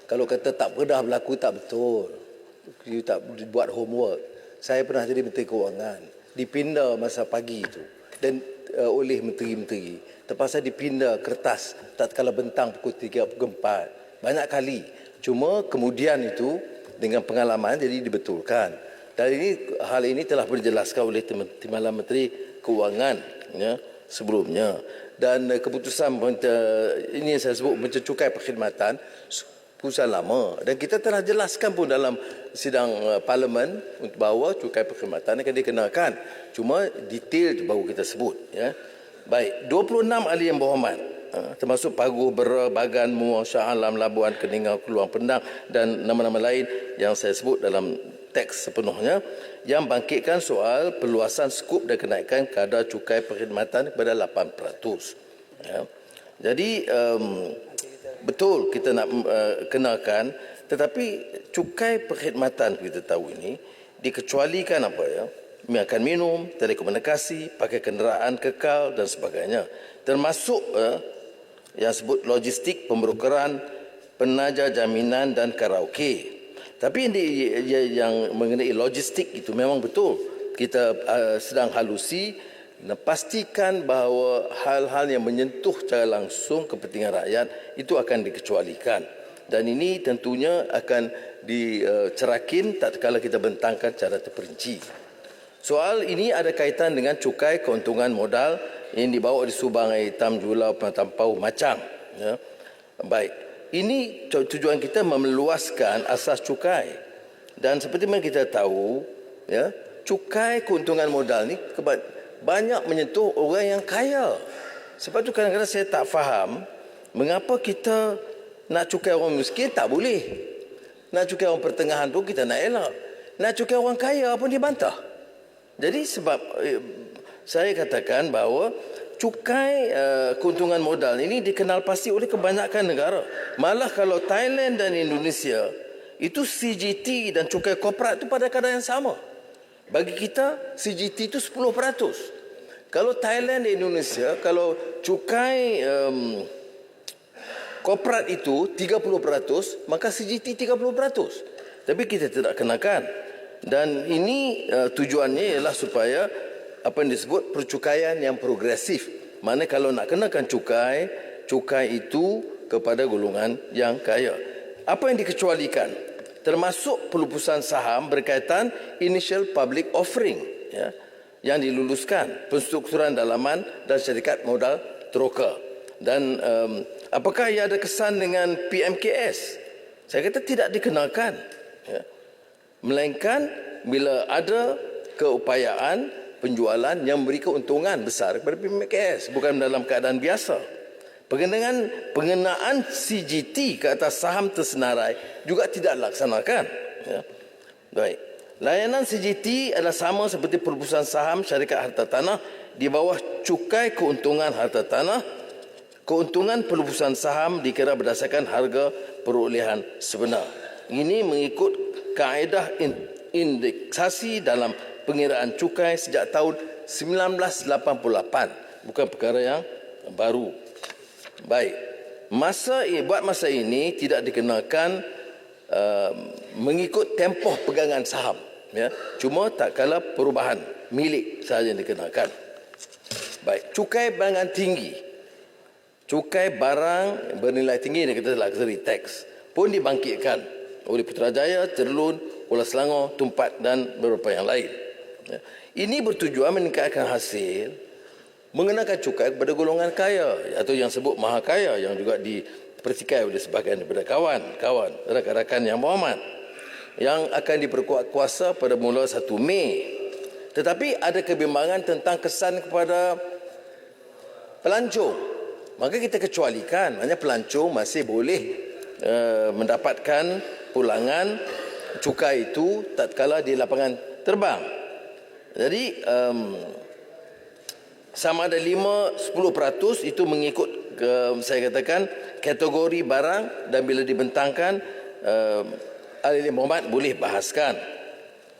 Kalau kata tak pernah berlaku, tak betul. You tak buat homework. Saya pernah jadi Menteri Kewangan, dipindah masa pagi itu, dan oleh menteri-menteri, terpaksa dipindah kertas tak kala bentang pukul 3, pukul 4 banyak kali. Cuma kemudian itu dengan pengalaman jadi dibetulkan. Dan hal ini telah dijelaskan oleh Timbalan Menteri Kewangan, ya, sebelumnya. Dan keputusan ini yang saya sebut mencukai perkhidmatan keputusan lama, dan kita telah jelaskan pun dalam sidang parlimen bahawa cukai perkhidmatan akan dikenakan. Cuma detail baru kita sebut, ya. Baik, 26 ahli yang berhormat, termasuk Paguh, Bera, Bagan, Muar, Shah Alam, Labuan, Keningau, Keluang Pendang dan nama-nama lain yang saya sebut dalam teks sepenuhnya, yang bangkitkan soal perluasan skop dan kenaikan kadar cukai perkhidmatan kepada 8%. Ya. Jadi betul kita nak kenakan, tetapi cukai perkhidmatan kita tahu ini dikecualikan apa, ya? Makan minum, telekomunikasi, pakai kenderaan kekal dan sebagainya. Termasuk yang sebut logistik, pembrokeran, penaja jaminan dan karaoke. Tapi yang mengenai logistik itu memang betul. Kita sedang halusi pastikan bahawa hal-hal yang menyentuh secara langsung kepentingan rakyat itu akan dikecualikan. Dan ini tentunya akan dicerakin tak kala kita bentangkan secara terperinci. Soal ini ada kaitan dengan cukai keuntungan modal yang dibawa di Subang, Hitam, Julau, Tampau, Macang. Ya. Baik, ini tujuan kita memeluaskan asas cukai. Dan seperti yang kita tahu, ya, cukai keuntungan modal ni banyak menyentuh orang yang kaya. Sebab itu kadang-kadang saya tak faham mengapa kita nak cukai orang miskin tak boleh. Nak cukai orang pertengahan pun kita nak elak. Nak cukai orang kaya pun dibantah. Jadi sebab saya katakan bahawa cukai keuntungan modal ini dikenal pasti oleh kebanyakan negara. Malah kalau Thailand dan Indonesia, itu CGT dan cukai korporat itu pada kadar yang sama. Bagi kita, CGT itu 10%. Kalau Thailand dan Indonesia, kalau cukai korporat itu 30%, maka CGT 30%. Tapi kita tidak kenakan. Dan ini tujuannya ialah supaya apa yang disebut percukaian yang progresif. Mana kalau nak kenakan cukai itu kepada golongan yang kaya. Apa yang dikecualikan? Termasuk pelupusan saham berkaitan initial public offering, ya, yang diluluskan, penstrukturan dalaman dan syarikat modal teroka. Dan apakah ia ada kesan dengan PMKS? Saya kata tidak dikenakan, ya. Melainkan bila ada keupayaan penjualan yang memberi keuntungan besar kepada PMKS, bukan dalam keadaan biasa. Pengenaan CGT ke atas saham tersenarai juga tidak dilaksanakan. Ya. Baik. Layanan CGT adalah sama seperti pelupusan saham syarikat harta tanah di bawah cukai keuntungan harta tanah. Keuntungan pelupusan saham dikira berdasarkan harga perolehan sebenar. Ini mengikut kaedah indeksasi dalam pengiraan cukai sejak tahun 1988, bukan perkara yang baru. Baik, buat masa ini tidak dikenakan mengikut tempoh pegangan saham, ya. Cuma tak kala perubahan milik sahaja yang dikenakan. Baik, cukai barang tinggi, cukai barang bernilai tinggi yang kita luxury tax pun dibangkitkan oleh Putrajaya, Terlun, Kuala Selangor, Tumpat dan beberapa yang lain. Ya. Ini bertujuan meningkatkan hasil, mengenakan cukai kepada golongan kaya atau yang sebut maha kaya yang juga dipertikai oleh sebahagian daripada kawan-kawan, rakan-rakan yang berhormat, yang akan diperkuat kuasa pada mula 1 Mei. Tetapi ada kebimbangan tentang kesan kepada pelancong. Maka kita kecualikan, maknanya pelancong masih boleh mendapatkan pulangan cukai itu tatkala di lapangan terbang. Jadi sama ada 5-10% itu mengikut saya katakan kategori barang, dan bila dibentangkan ahli Muhammad boleh bahaskan.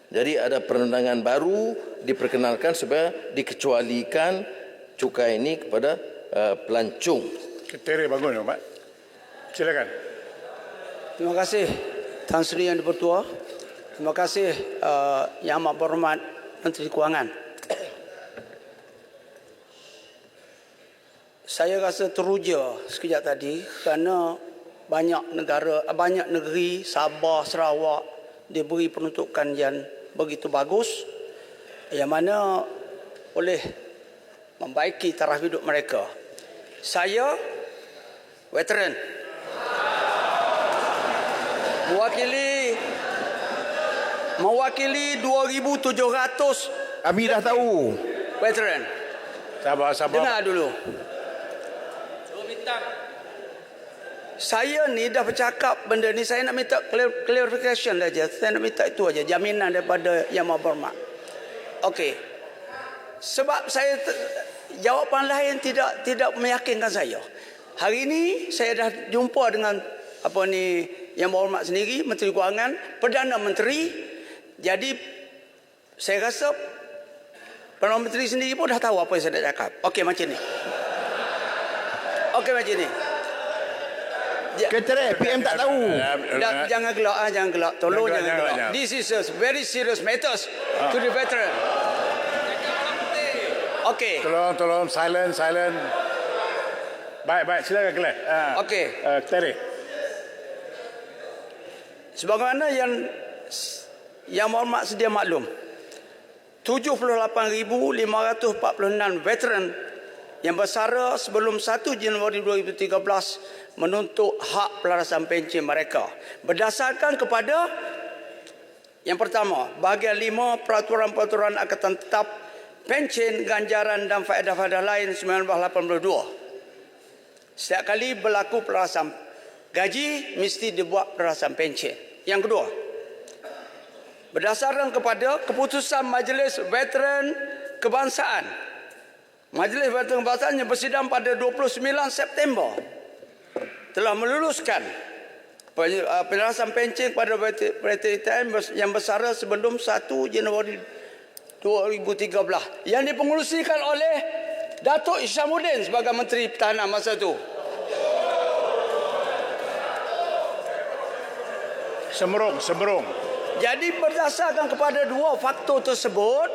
Jadi ada perundangan baru diperkenalkan supaya dikecualikan cukai ini kepada pelancong. Tere bangun, Pak. Silakan. Terima kasih Tan Sri Yang Dipertua. Terima kasih Yang Amat Berhormat Menteri Kewangan. Saya rasa teruja sekejap tadi kerana banyak negeri, Sabah, Sarawak diberi peruntukan yang begitu bagus yang mana boleh membaiki taraf hidup mereka. Saya veteran. Mewakili 2,700. Kami dah tahu. Veteran. Sabar. Dengar dulu. Saya ni dah bercakap benda ni, saya nak minta clarification saja. Saya nak minta itu aja, jaminan daripada Yang Maha Berhormat. Okey. Sebab saya jawapan lain tidak meyakinkan saya. Hari ini saya dah jumpa dengan Yang Maha Berhormat sendiri, Menteri Kewangan, Perdana Menteri. Jadi saya rasa Perdana Menteri sendiri pun dah tahu apa yang saya nak cakap. Okey macam ni. Ketere, PM tak tahu. Jangan gelak. Tolong jangan gelak. This is a very serious matters to the veteran. Okey. Tolong silent. Baik, silakan Keleh. Okey. Tere. Sebagaimana yang Berhormat sedia maklum, 78,546 veteran yang bersara sebelum 1 Januari 2013 menuntut hak pelarasan pencen mereka berdasarkan kepada yang pertama, bahagian 5 peraturan-peraturan angkatan tetap pencen, ganjaran dan faedah-faedah lain 1982. Setiap kali berlaku pelarasan gaji mesti dibuat pelarasan pencen. Yang kedua, berdasarkan kepada keputusan Majlis Veteran Kebangsaan. Majlis Veteran Kebangsaan yang bersidang pada 29 September telah meluluskan pelarasan pencen kepada veteran yang bersara sebelum 1 Januari 2013 yang dipengerusikan oleh Datuk Isyamuddin sebagai Menteri Pertahanan masa itu. Sembrong. Jadi berdasarkan kepada dua faktor tersebut,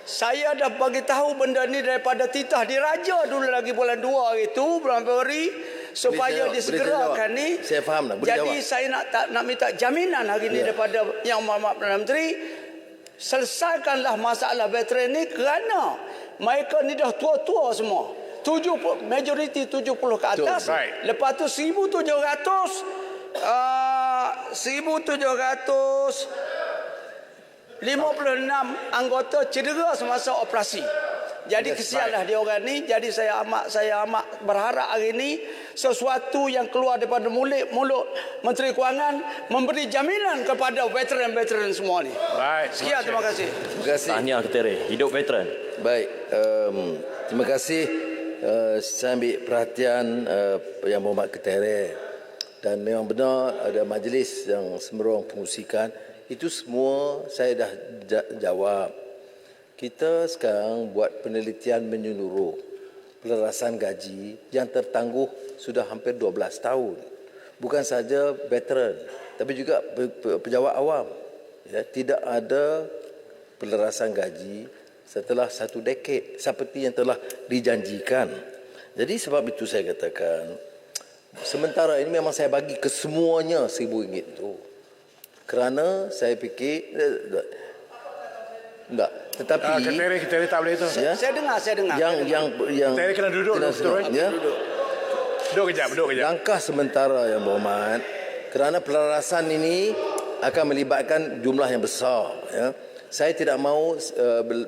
saya dah bagi tahu benda ni daripada titah diraja dulu lagi bulan 2 itu, bulan Februari, supaya disegerakan ni. Saya faham dah. Jadi saya nak minta jaminan hari ni daripada Yang Berhormat Perdana Menteri, selesaikanlah masalah veteran ni kerana mereka ni dah tua-tua semua. 70, majoriti 70 ke atas. Lepas tu 1,756 anggota cedera semasa operasi. Jadi kesianlah dia orang ni. Jadi saya amat berharap hari ni sesuatu yang keluar daripada mulut Menteri Kewangan memberi jaminan kepada veteran-veteran semua ni. Baik. Sekian, terima kasih. Terima kasih. Tahniah Ketere, hidup veteran. Baik, terima kasih. Saya ambil perhatian Yang Berhormat Ketere, dan memang benar ada majlis yang sembarang pengusikan Itu semua saya dah jawab. Kita sekarang buat penelitian menyeluruh pelarasan gaji yang tertangguh sudah hampir 12 tahun. Bukan saja veteran, tapi juga pejabat awam. Ya, tidak ada pelarasan gaji setelah 1 dekad seperti yang telah dijanjikan. Jadi sebab itu saya katakan, sementara ini memang saya bagi ke semuanya RM1,000 itu. Kerana saya fikir, enggak. Tetapi Kita tak boleh itu. ya, Saya dengar. yang Kita kena duduk kena dulu, betul, ya. Duduk kejap. Langkah sementara yang berhormat, kerana pelarasan ini akan melibatkan jumlah yang besar. Ya. Saya tidak mahu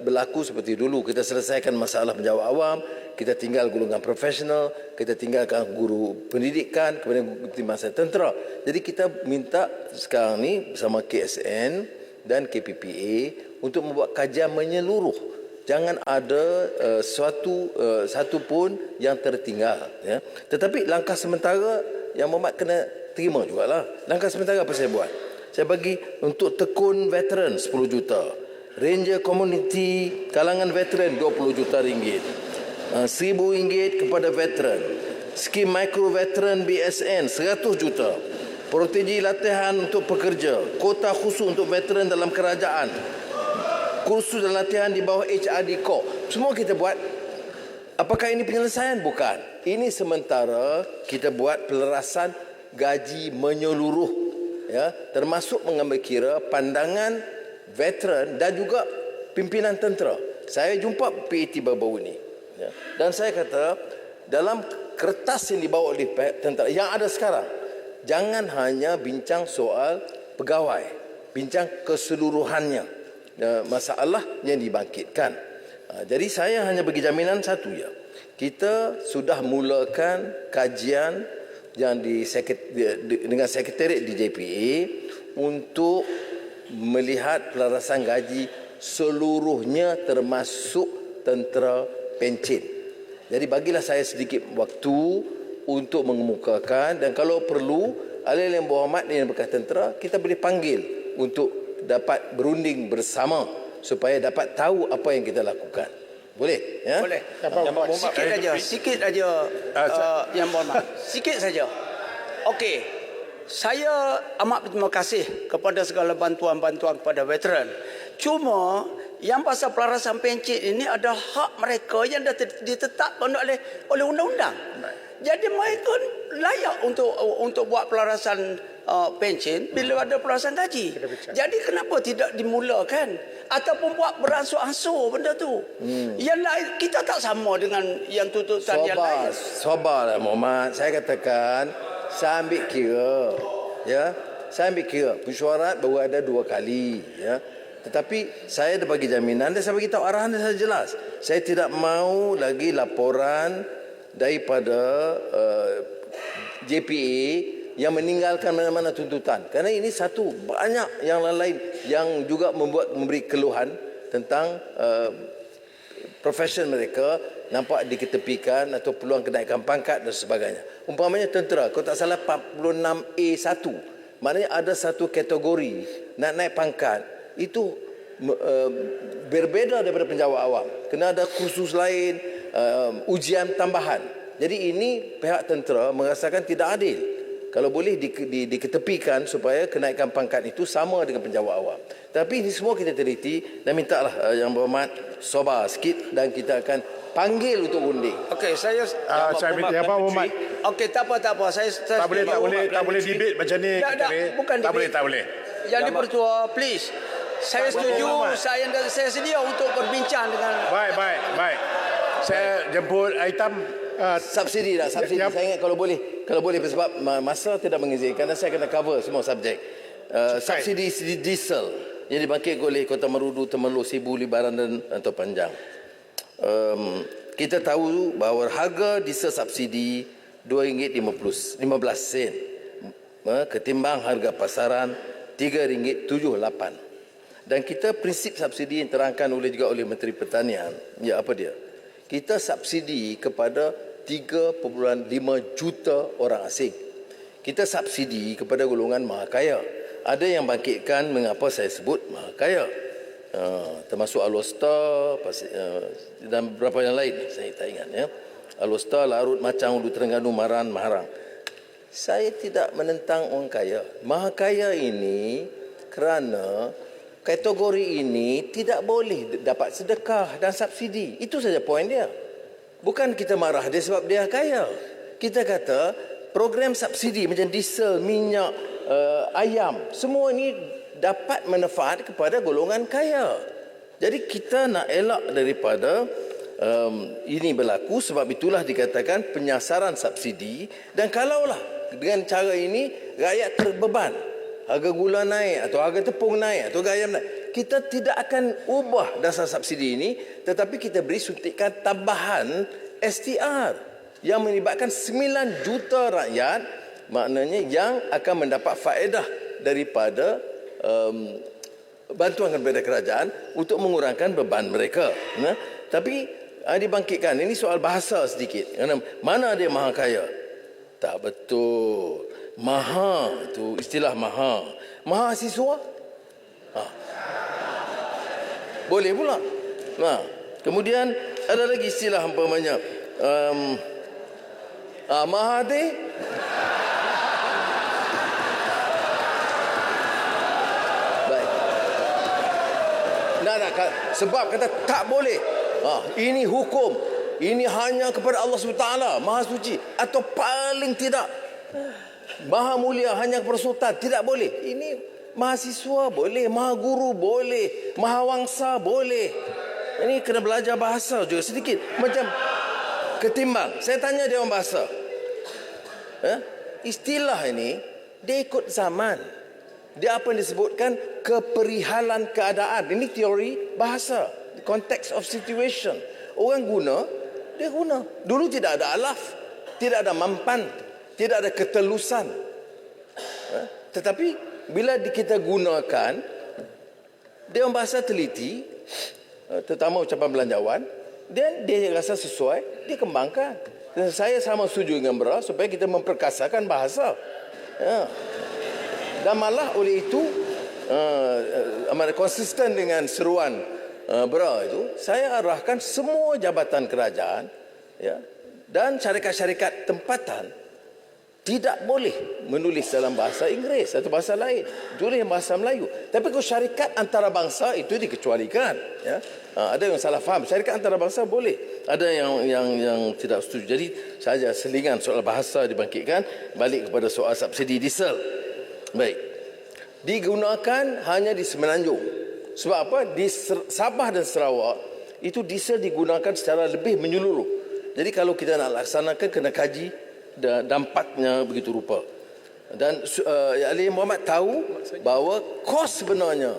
berlaku seperti dulu. Kita selesaikan masalah penjawat awam, kita tinggal golongan profesional, kita tinggalkan guru pendidikan, kemudian masa tentera. Jadi kita minta sekarang ni bersama KSN dan KPPA untuk membuat kajian menyeluruh. Jangan ada satu pun yang tertinggal. Ya. Tetapi langkah sementara yang Muhammad kena terima jugalah. Langkah sementara apa saya buat? Saya bagi untuk tekun veteran 10 juta. Ranger community kalangan veteran 20 juta ringgit. RM1,000 kepada veteran. Skim micro veteran BSN 100 juta. Protegi latihan untuk pekerja. Kota khusus untuk veteran dalam kerajaan. Kursus dan latihan di bawah HRD Corps. Semua kita buat. Apakah ini penyelesaian? Bukan. Ini sementara kita buat pelarasan gaji menyeluruh. Ya, termasuk mengambil kira pandangan veteran dan juga pimpinan tentera. Saya jumpa PAT baru-baru ini. Ya, dan saya kata, dalam kertas yang dibawa oleh tentera yang ada sekarang, jangan hanya bincang soal pegawai, bincang keseluruhannya, masalah yang dibangkitkan. Jadi saya hanya bagi jaminan satu ya. Kita sudah mulakan kajian yang dengan sekretariat di JPA untuk melihat pelarasan gaji seluruhnya termasuk tentera pencen. Jadi bagilah saya sedikit waktu untuk mengemukakan, dan kalau perlu ahli yang berhormat yang bekas tentera kita boleh panggil untuk dapat berunding bersama supaya dapat tahu apa yang kita lakukan. Boleh? Ya? Boleh. Sikit aja yang berhormat. Sikit saja. Okey. Saya amat berterima kasih kepada segala bantuan-bantuan kepada veteran. Cuma yang pasal pelarasan pencen ini ada hak mereka yang dah ditetapkan oleh undang-undang. Jadi mereka layak untuk buat pelarasan pencen bila ada pelarasan gaji. Jadi kenapa tidak dimulakan ataupun buat beransur-ansur benda tu? Yang lain kita tak sama dengan yang tuntutan yang lain. Sabarlah Muhammad. Saya katakan saya ambil kira, ya. Saya ambil kira mesyuarat baru ada 2 kali, ya. Tetapi saya dah bagi jaminan dan saya bagi tahu arahan saya jelas. Saya tidak mahu lagi laporan daripada JPA yang meninggalkan mana-mana tuntutan. Kerana ini satu, banyak yang lain yang juga memberi keluhan tentang profesion mereka nampak diketepikan atau peluang kenaikan pangkat dan sebagainya. Umpamanya tentera, kalau tak salah 46A1, maknanya ada satu kategori nak naik pangkat, itu berbeza daripada penjawat awam. Kena ada kursus lain, ujian tambahan. Jadi ini pihak tentera merasakan tidak adil. Kalau boleh diketepikan supaya kenaikan pangkat itu sama dengan penjawat awam. Tapi ini semua kita teliti dan mintalah yang berhormat sabar sikit dan kita akan panggil untuk undi. Okey, saya minta apa Muhammad? Okey, tak apa. Saya Tak boleh debate macam ni. Bukan debate. Tak boleh. Yang di-Pertua, please. Saya setuju, saya sedia untuk berbincang dengan. Baik. Saya jemput Aitam. Subsidi. Saya ingat kalau boleh sebab masa tidak mengizinkan dan saya kena cover semua subjek. Subsidi diesel yang dibangkitkan oleh Kota Marudu, Temerloh, Sibu, Libaran dan Antara Panjang. Kita tahu bahawa harga diesel subsidi RM2.15 ketimbang harga pasaran RM3.78. Dan kita prinsip subsidi yang terangkan juga oleh Menteri Pertanian, ya apa dia? Kita subsidi kepada 3.5 juta orang asing. Kita subsidi kepada golongan maha kaya. ada yang bangkitkan mengapa saya sebut Mahakaya. Termasuk Al-Wasta dan beberapa yang lain, saya tak ingat ya. Al-Wasta, Larut, Macang, Ulu Terengganu, Maran, Maharang. Saya tidak menentang orang kaya. Mahakaya ini kerana kategori ini tidak boleh dapat sedekah dan subsidi. Itu saja poin dia. Bukan kita marah dia sebab dia kaya. Kita kata program subsidi macam diesel, minyak, ayam, semua ini dapat manfaat kepada golongan kaya. Jadi kita nak elak daripada ini berlaku, sebab itulah dikatakan penyasaran subsidi. Dan kalaulah dengan cara ini rakyat terbeban, harga gula naik atau harga tepung naik atau harga ayam naik, kita tidak akan ubah dasar subsidi ini, tetapi kita beri suntikan tambahan STR yang melibatkan 9 juta rakyat, maknanya yang akan mendapat faedah daripada bantuan daripada kerajaan untuk mengurangkan beban mereka. Tapi dibangkitkan, ini soal bahasa sedikit. Mana dia maha kaya? Tak betul. Maha itu istilah maha. Maha siswa? Boleh pula. Kemudian ada lagi istilah umpamanya Mahathir. Baik. Sebab kata tak boleh. Ini hukum. Ini hanya kepada Allah SWT, Maha Suci. Atau paling tidak Maha Mulia hanya kepada Sultan. Tidak boleh. Ini mahasiswa boleh, maha guru boleh, maha wangsa boleh. Ini kena belajar bahasa juga sedikit. Macam ketimbang. Saya tanya dia orang bahasa. Istilah ini dia ikut zaman. Dia apa yang disebutkan keperihalan keadaan. Ini teori bahasa. Context of situation. Orang guna, dia guna. Dulu tidak ada alaf, tidak ada mampan, tidak ada ketelusan. Tetapi bila kita gunakan, dia orang bahasa teliti, terutama ucapan belanjawan, dan dia rasa sesuai, dia kembangkan. Dan saya sama setuju dengan Bra supaya kita memperkasakan bahasa. Dan malah oleh itu amat konsisten dengan seruan Bra itu, saya arahkan semua jabatan kerajaan dan syarikat-syarikat tempatan tidak boleh menulis dalam bahasa Inggeris atau bahasa lain, tulis bahasa Melayu. Tapi kalau syarikat antarabangsa itu dikecualikan. Ada yang salah faham. Syarikat antarabangsa boleh. Ada yang tidak setuju. Jadi saja selingan soal bahasa dibangkitkan. Balik kepada soal subsidi diesel. Baik. Digunakan hanya di Semenanjung. Sebab apa? Di Sabah dan Sarawak itu diesel digunakan secara lebih menyeluruh. Jadi kalau kita nak laksanakan, kena kaji dampaknya begitu rupa. Dan Ali Muhammad tahu bahawa kos sebenarnya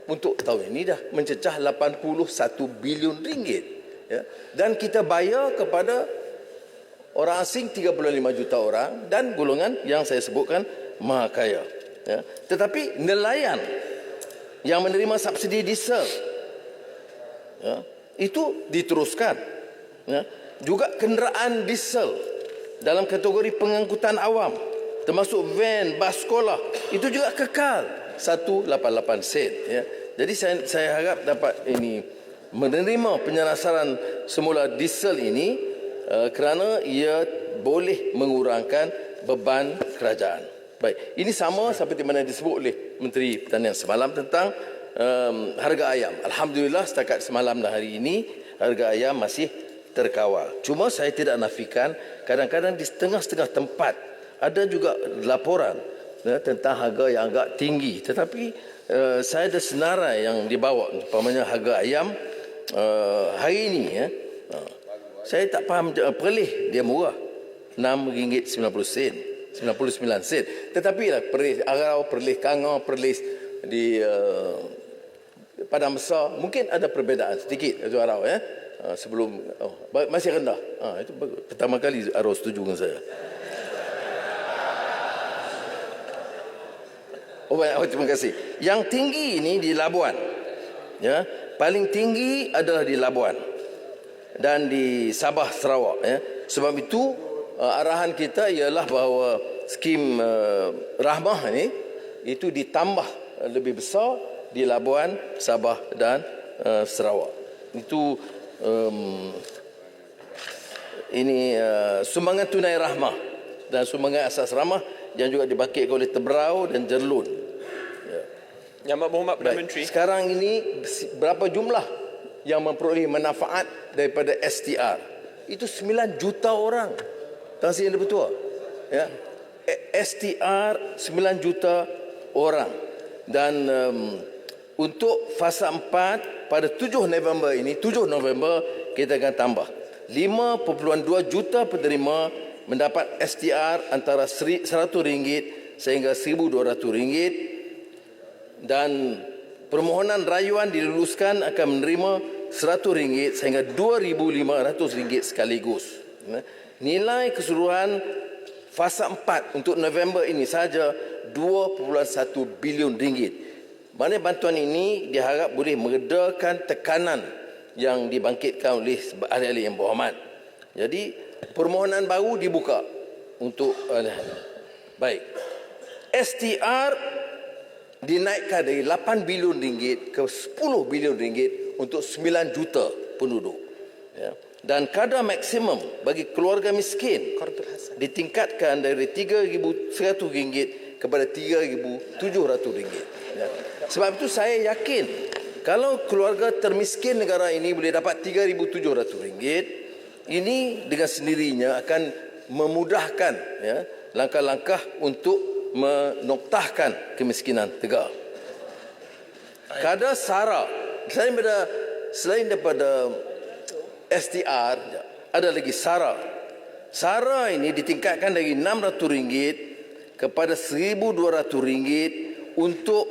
untuk tahun ini dah mencecah 81 bilion ringgit. Dan kita bayar kepada orang asing 35 juta orang dan golongan yang saya sebutkan maha kaya. Tetapi nelayan yang menerima subsidi diesel itu diteruskan. Juga kenderaan diesel dalam kategori pengangkutan awam termasuk van, bas sekolah itu juga kekal 188 sen. Jadi saya harap dapat ini menerima penyelesaian semula diesel ini kerana ia boleh mengurangkan beban kerajaan. Baik, ini sama seperti mana disebut oleh Menteri Pertanian semalam tentang harga ayam. Alhamdulillah setakat semalam dan hari ini harga ayam masih terkawal. Cuma saya tidak nafikan kadang-kadang di setengah-setengah tempat ada juga laporan tentang harga yang agak tinggi. Tetapi saya ada senarai yang dibawa, umpamanya harga ayam hari ini saya tak faham. Perlis dia murah, RM6.90. 99 sen. Tetapi lah Perlis Arau, Perlis Kangor, Perlis di Padang Besar mungkin ada perbezaan sedikit itu Arau sebelum masih rendah. Itu pertama kali Arau setuju dengan saya. Terima kasih. Yang tinggi ini di Labuan. Paling tinggi adalah di Labuan dan di Sabah Sarawak. Sebab itu arahan kita ialah bahawa skim rahmah ini itu ditambah lebih besar di Labuan, Sabah dan Sarawak. Itu ini sumbangan tunai rahmah dan sumbangan asas rahmah yang juga dibangkitkan oleh Teberau dan Jerlun. Yang Muhammad Perdana Baik. Menteri. Sekarang ini berapa jumlah yang memperoleh manfaat daripada STR? Itu 9 juta orang. Tuan Sri Yang Dipertua. Ya. STR 9 juta orang. Dan untuk fasa 4 pada 7 November ini, 7 November kita akan tambah 5.2 juta penerima mendapat STR antara RM100 sehingga RM1,200 dan permohonan rayuan diluluskan akan menerima RM100 sehingga RM2,500 sekaligus. Nilai keseluruhan fasa 4 untuk November ini sahaja RM2.1 bilion. Mana bantuan ini diharap boleh meredakan tekanan yang dibangkitkan oleh ahli-ahli yang berhormat. Jadi permohonan baru dibuka untuk baik. STR dinaikkan dari RM8 bilion ke RM10 bilion untuk 9 juta penduduk. Ya. Dan kadar maksimum bagi keluarga miskin ditingkatkan dari RM3,100 kepada RM3,700. Ya. Sebab itu saya yakin kalau keluarga termiskin negara ini boleh dapat RM3,700, ini dengan sendirinya akan memudahkan ya, langkah-langkah untuk menoktahkan kemiskinan Tegar. Kadar SARA selain daripada STR ada lagi SARA. SARA ini ditingkatkan dari RM600 kepada RM1,200 untuk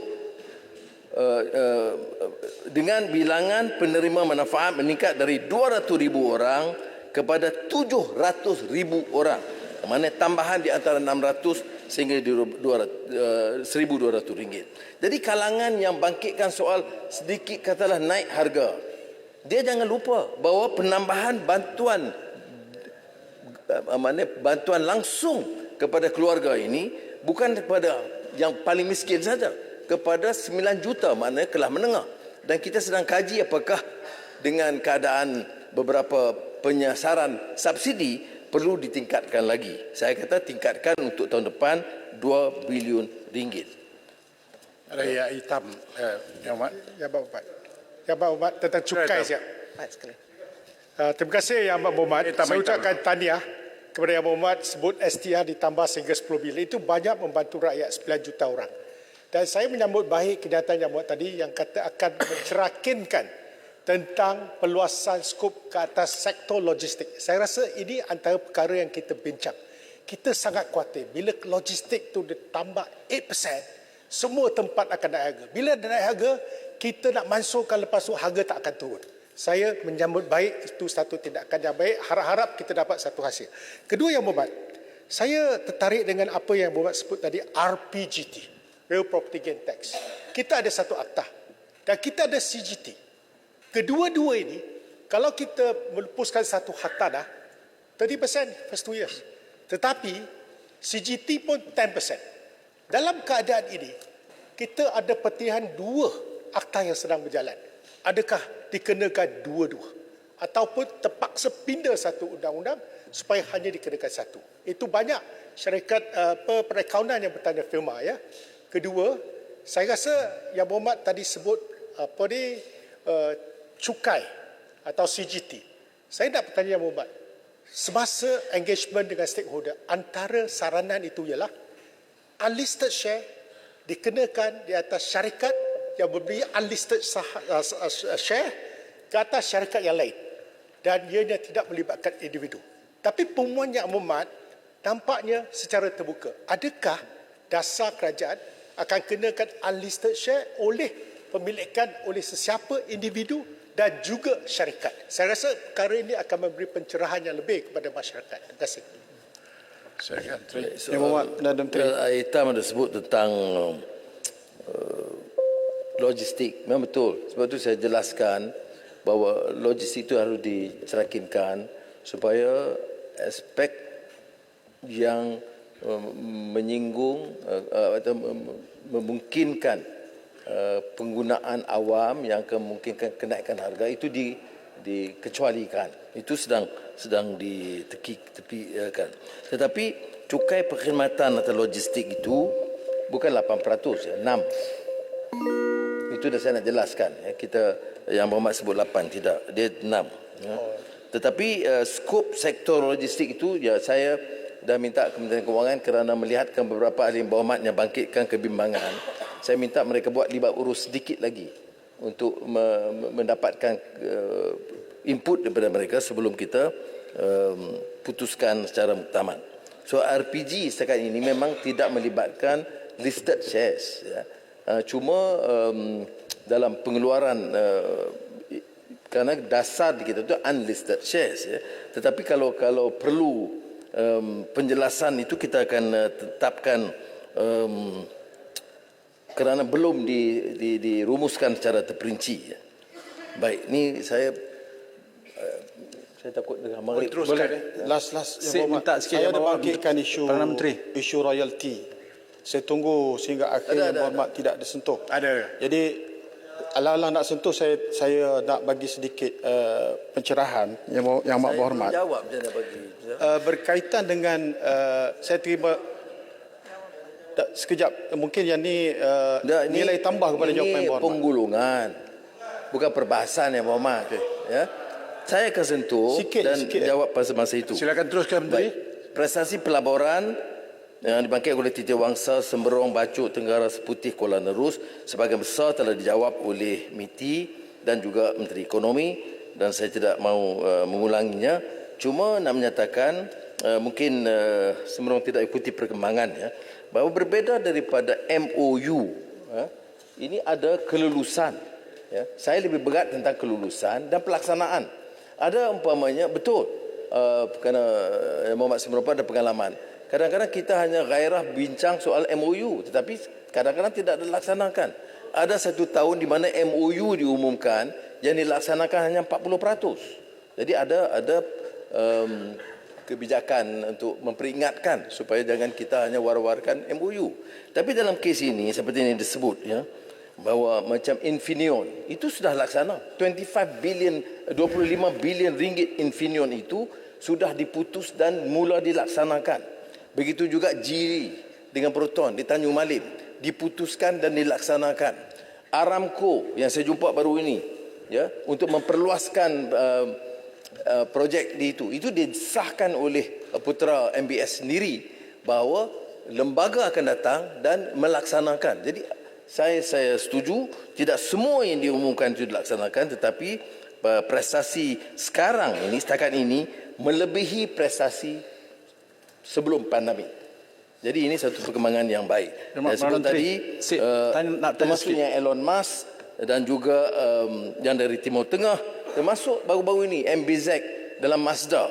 dengan bilangan penerima manfaat meningkat dari 200,000 orang kepada 700,000 orang. Mana tambahan di antara 600 sehingga RM1,200. Jadi kalangan yang bangkitkan soal sedikit katalah naik harga, dia jangan lupa bahawa penambahan bantuan langsung kepada keluarga ini bukan kepada yang paling miskin saja, kepada 9 juta maknanya kelas menengah. Dan kita sedang kaji apakah dengan keadaan beberapa penyasaran subsidi perlu ditingkatkan lagi. Saya kata tingkatkan untuk tahun depan RM2 bilion. Ada yang hitam, Yang Amat. Yang Amat tentang cukai siap. Terima kasih Yang Amat Muhammad. Saya ucapkan tahniah kepada Yang Muhammad sebut STR ditambah sehingga 10 bilion. Itu banyak membantu rakyat 9 juta orang. Dan saya menyambut baik kenyataan Yang Muhammad tadi yang kata akan mencerakinkan tentang peluasan skop ke atas sektor logistik. Saya rasa ini antara perkara yang kita bincang. Kita sangat khawatir bila logistik itu ditambah 8%, semua tempat akan naik harga. Bila naik harga, kita nak mansurkan lepas itu harga tak akan turun. Saya menyambut baik itu satu tindakan yang baik. Harap-harap kita dapat satu hasil. Kedua Yang Muhammad, saya tertarik dengan apa yang Muhammad sebut tadi, RPGT, Real Property Gain Tax. Kita ada satu akta dan kita ada CGT. Kedua-dua ini, kalau kita melepaskan satu hartanah, 30% first 2 years. Tetapi, CGT pun 10%. Dalam keadaan ini, kita ada pertihan 2 akta yang sedang berjalan. Adakah dikenakan dua-dua? Ataupun terpaksa pindah satu undang-undang supaya hanya dikenakan satu. Itu banyak syarikat perakaunan yang bertanya firma. Ya. Kedua, saya rasa Yang Muhammad tadi sebut cukai atau CGT. Saya nak bertanya Yang Muhammad, semasa engagement dengan stakeholder, antara saranan itu ialah unlisted share dikenakan di atas syarikat yang membeli unlisted share ke atas syarikat yang lain dan ianya tidak melibatkan individu. Tapi pengumuman Yang Muhammad tampaknya secara terbuka. Adakah dasar kerajaan akan kenakan unlisted share oleh pemilikan oleh sesiapa individu dan juga syarikat. Saya rasa perkara ini akan memberi pencerahan yang lebih kepada masyarakat. Terima kasih. Yang Hitam ada sebut tentang logistik. Memang betul. Sebab itu saya jelaskan bahawa logistik itu harus dicerakinkan supaya aspek yang menyinggung atau memungkinkan penggunaan awam yang memungkinkan kenaikan harga itu dikecualikan. Itu sedang ditepikan. Tetapi cukai perkhidmatan atau logistik itu bukan 8%, ya, 6. Itu dah saya nak jelaskan. Ya. Kita yang berhormat sebut 8, tidak. Dia 6. Ya. Tetapi skop sektor logistik itu, ya, saya dah minta Kementerian Kewangan kerana melihatkan beberapa ahli yang berhormat yang bangkitkan kebimbangan. Saya minta mereka buat libat urus sedikit lagi untuk mendapatkan input daripada mereka sebelum kita putuskan secara muktamad. So RPG setakat ini memang tidak melibatkan listed shares. Ya. Cuma dalam pengeluaran kerana dasar di kita itu unlisted shares. Ya. Tetapi kalau perlu penjelasan itu kita akan tetapkan kerana belum dirumuskan secara terperinci. Ya. Baik, ni saya takut dengan Maghrib. Boleh. Last minta sikit saya yang ada bawah bangkitkan isu royalty. Saya tunggu sehingga akhir yang berhormat tidak disentuh. Ada. Jadi ala-ala nak sentuh, saya nak bagi sedikit pencerahan yang mak berhormat. Saya jawab je nak bagi. Berkaitan dengan saya terima sekejap, mungkin yang ni nilai tambah kepada jawapan yang berhormat. Ini penggulungan, bukan perbahasan yang berhormat. Okay. Ya. Saya akan sentuh sikit jawab pada masa itu. Silakan teruskan, Menteri. Prestasi pelaburan yang dibangkitkan oleh Titi Wangsa, Semberong, Bacuk, Tenggara, Seputih, Kuala Nerus sebagian besar telah dijawab oleh MITI dan juga Menteri Ekonomi, dan saya tidak mahu mengulanginya. Cuma nak menyatakan mungkin Semberong tidak ikuti perkembangan, ya, bahawa berbeza daripada MOU, ini ada kelulusan. Ya. Saya lebih berat tentang kelulusan dan pelaksanaan. Ada umpamanya, betul, kerana Muhammad Semberong ada pengalaman. Kadang-kadang kita hanya gairah bincang soal MOU, tetapi kadang-kadang tidak dilaksanakan. Ada satu tahun di mana MOU diumumkan, yang dilaksanakan hanya 40%. Jadi ada kebijakan untuk memperingatkan supaya jangan kita hanya war-warkan MOU. Tapi dalam kes ini seperti yang disebut, ya, bahawa macam Infineon itu sudah laksana. 25 bilion ringgit Infineon itu sudah diputus dan mula dilaksanakan. Begitu juga Jiri dengan Proton di Tanjung Malim diputuskan dan dilaksanakan. Aramco yang saya jumpa baru ini, ya, untuk memperluaskan projek itu disahkan oleh putera MBS sendiri bahawa lembaga akan datang dan melaksanakan. Jadi saya setuju tidak semua yang diumumkan itu dilaksanakan, tetapi prestasi sekarang ini setakat ini melebihi prestasi sebelum pandemik. Jadi ini satu perkembangan yang baik. Dan sebelum tadi termasuknya Elon Musk dan juga yang dari Timur Tengah, termasuk baru-baru ini MBZ dalam Mazda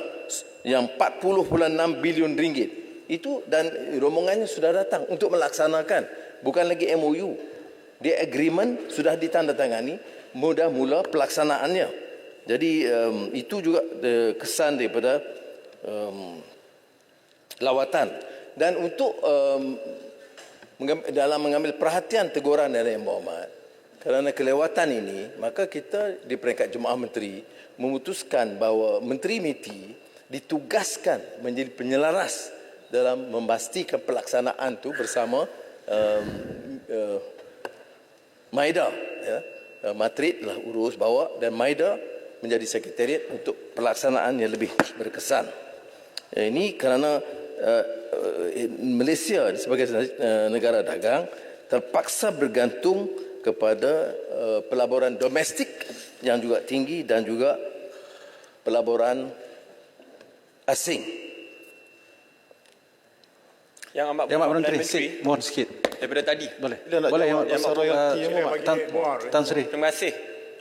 yang 40.6 bilion ringgit itu, dan rombongannya sudah datang untuk melaksanakan. Bukan lagi MOU. Dia agreement sudah ditandatangani, mula pelaksanaannya. Jadi itu juga kesan daripada lawatan. Dan untuk dalam mengambil perhatian teguran dari Yang Berhormat kerana kelewatan ini, maka kita di peringkat Jemaah Menteri memutuskan bahawa Menteri MITI ditugaskan menjadi penyelaras dalam memastikan pelaksanaan itu bersama Maida, ya. Matrid lah urus bawa dan Maida menjadi sekretariat untuk pelaksanaan yang lebih berkesan. Ini kerana Malaysia sebagai negara dagang terpaksa bergantung kepada pelaburan domestik yang juga tinggi dan juga pelaburan asing. Yang amat Menteri, mohon sikit daripada tadi. Boleh yang royalty Tan Sri. Terima kasih.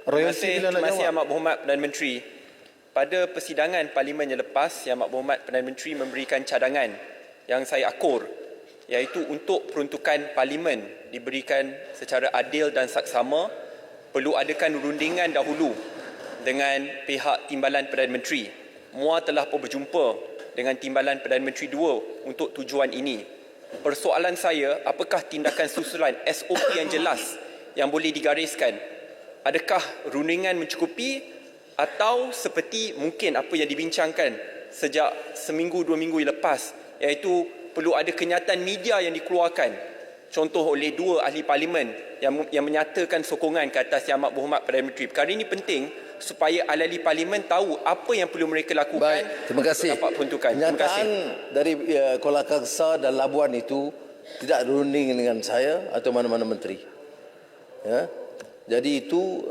Terima kasih Amat Berhormat Perdana Menteri. Pada persidangan Parlimen yang lepas, Yang Amat Berhormat Perdana Menteri memberikan cadangan yang saya akur, iaitu untuk peruntukan Parlimen diberikan secara adil dan saksama, perlu adakan rundingan dahulu dengan pihak Timbalan Perdana Menteri. MUA telah pun berjumpa dengan Timbalan Perdana Menteri 2 untuk tujuan ini. persoalan saya, apakah tindakan susulan SOP yang jelas yang boleh digariskan? Adakah rundingan mencukupi atau seperti mungkin apa yang dibincangkan sejak seminggu, 2 minggu lepas, iaitu perlu ada kenyataan media yang dikeluarkan, contoh oleh 2 ahli parlimen yang menyatakan sokongan ke atas Yang Amat Berhormat Perdana Menteri. Perkara ini penting supaya ahli parlimen tahu apa yang perlu mereka lakukan. Baik, terima kasih. Dapat peruntukan. Kenyataan dari Kuala Kangsar dan Labuan itu tidak runding dengan saya atau mana-mana menteri. Ya. Jadi itu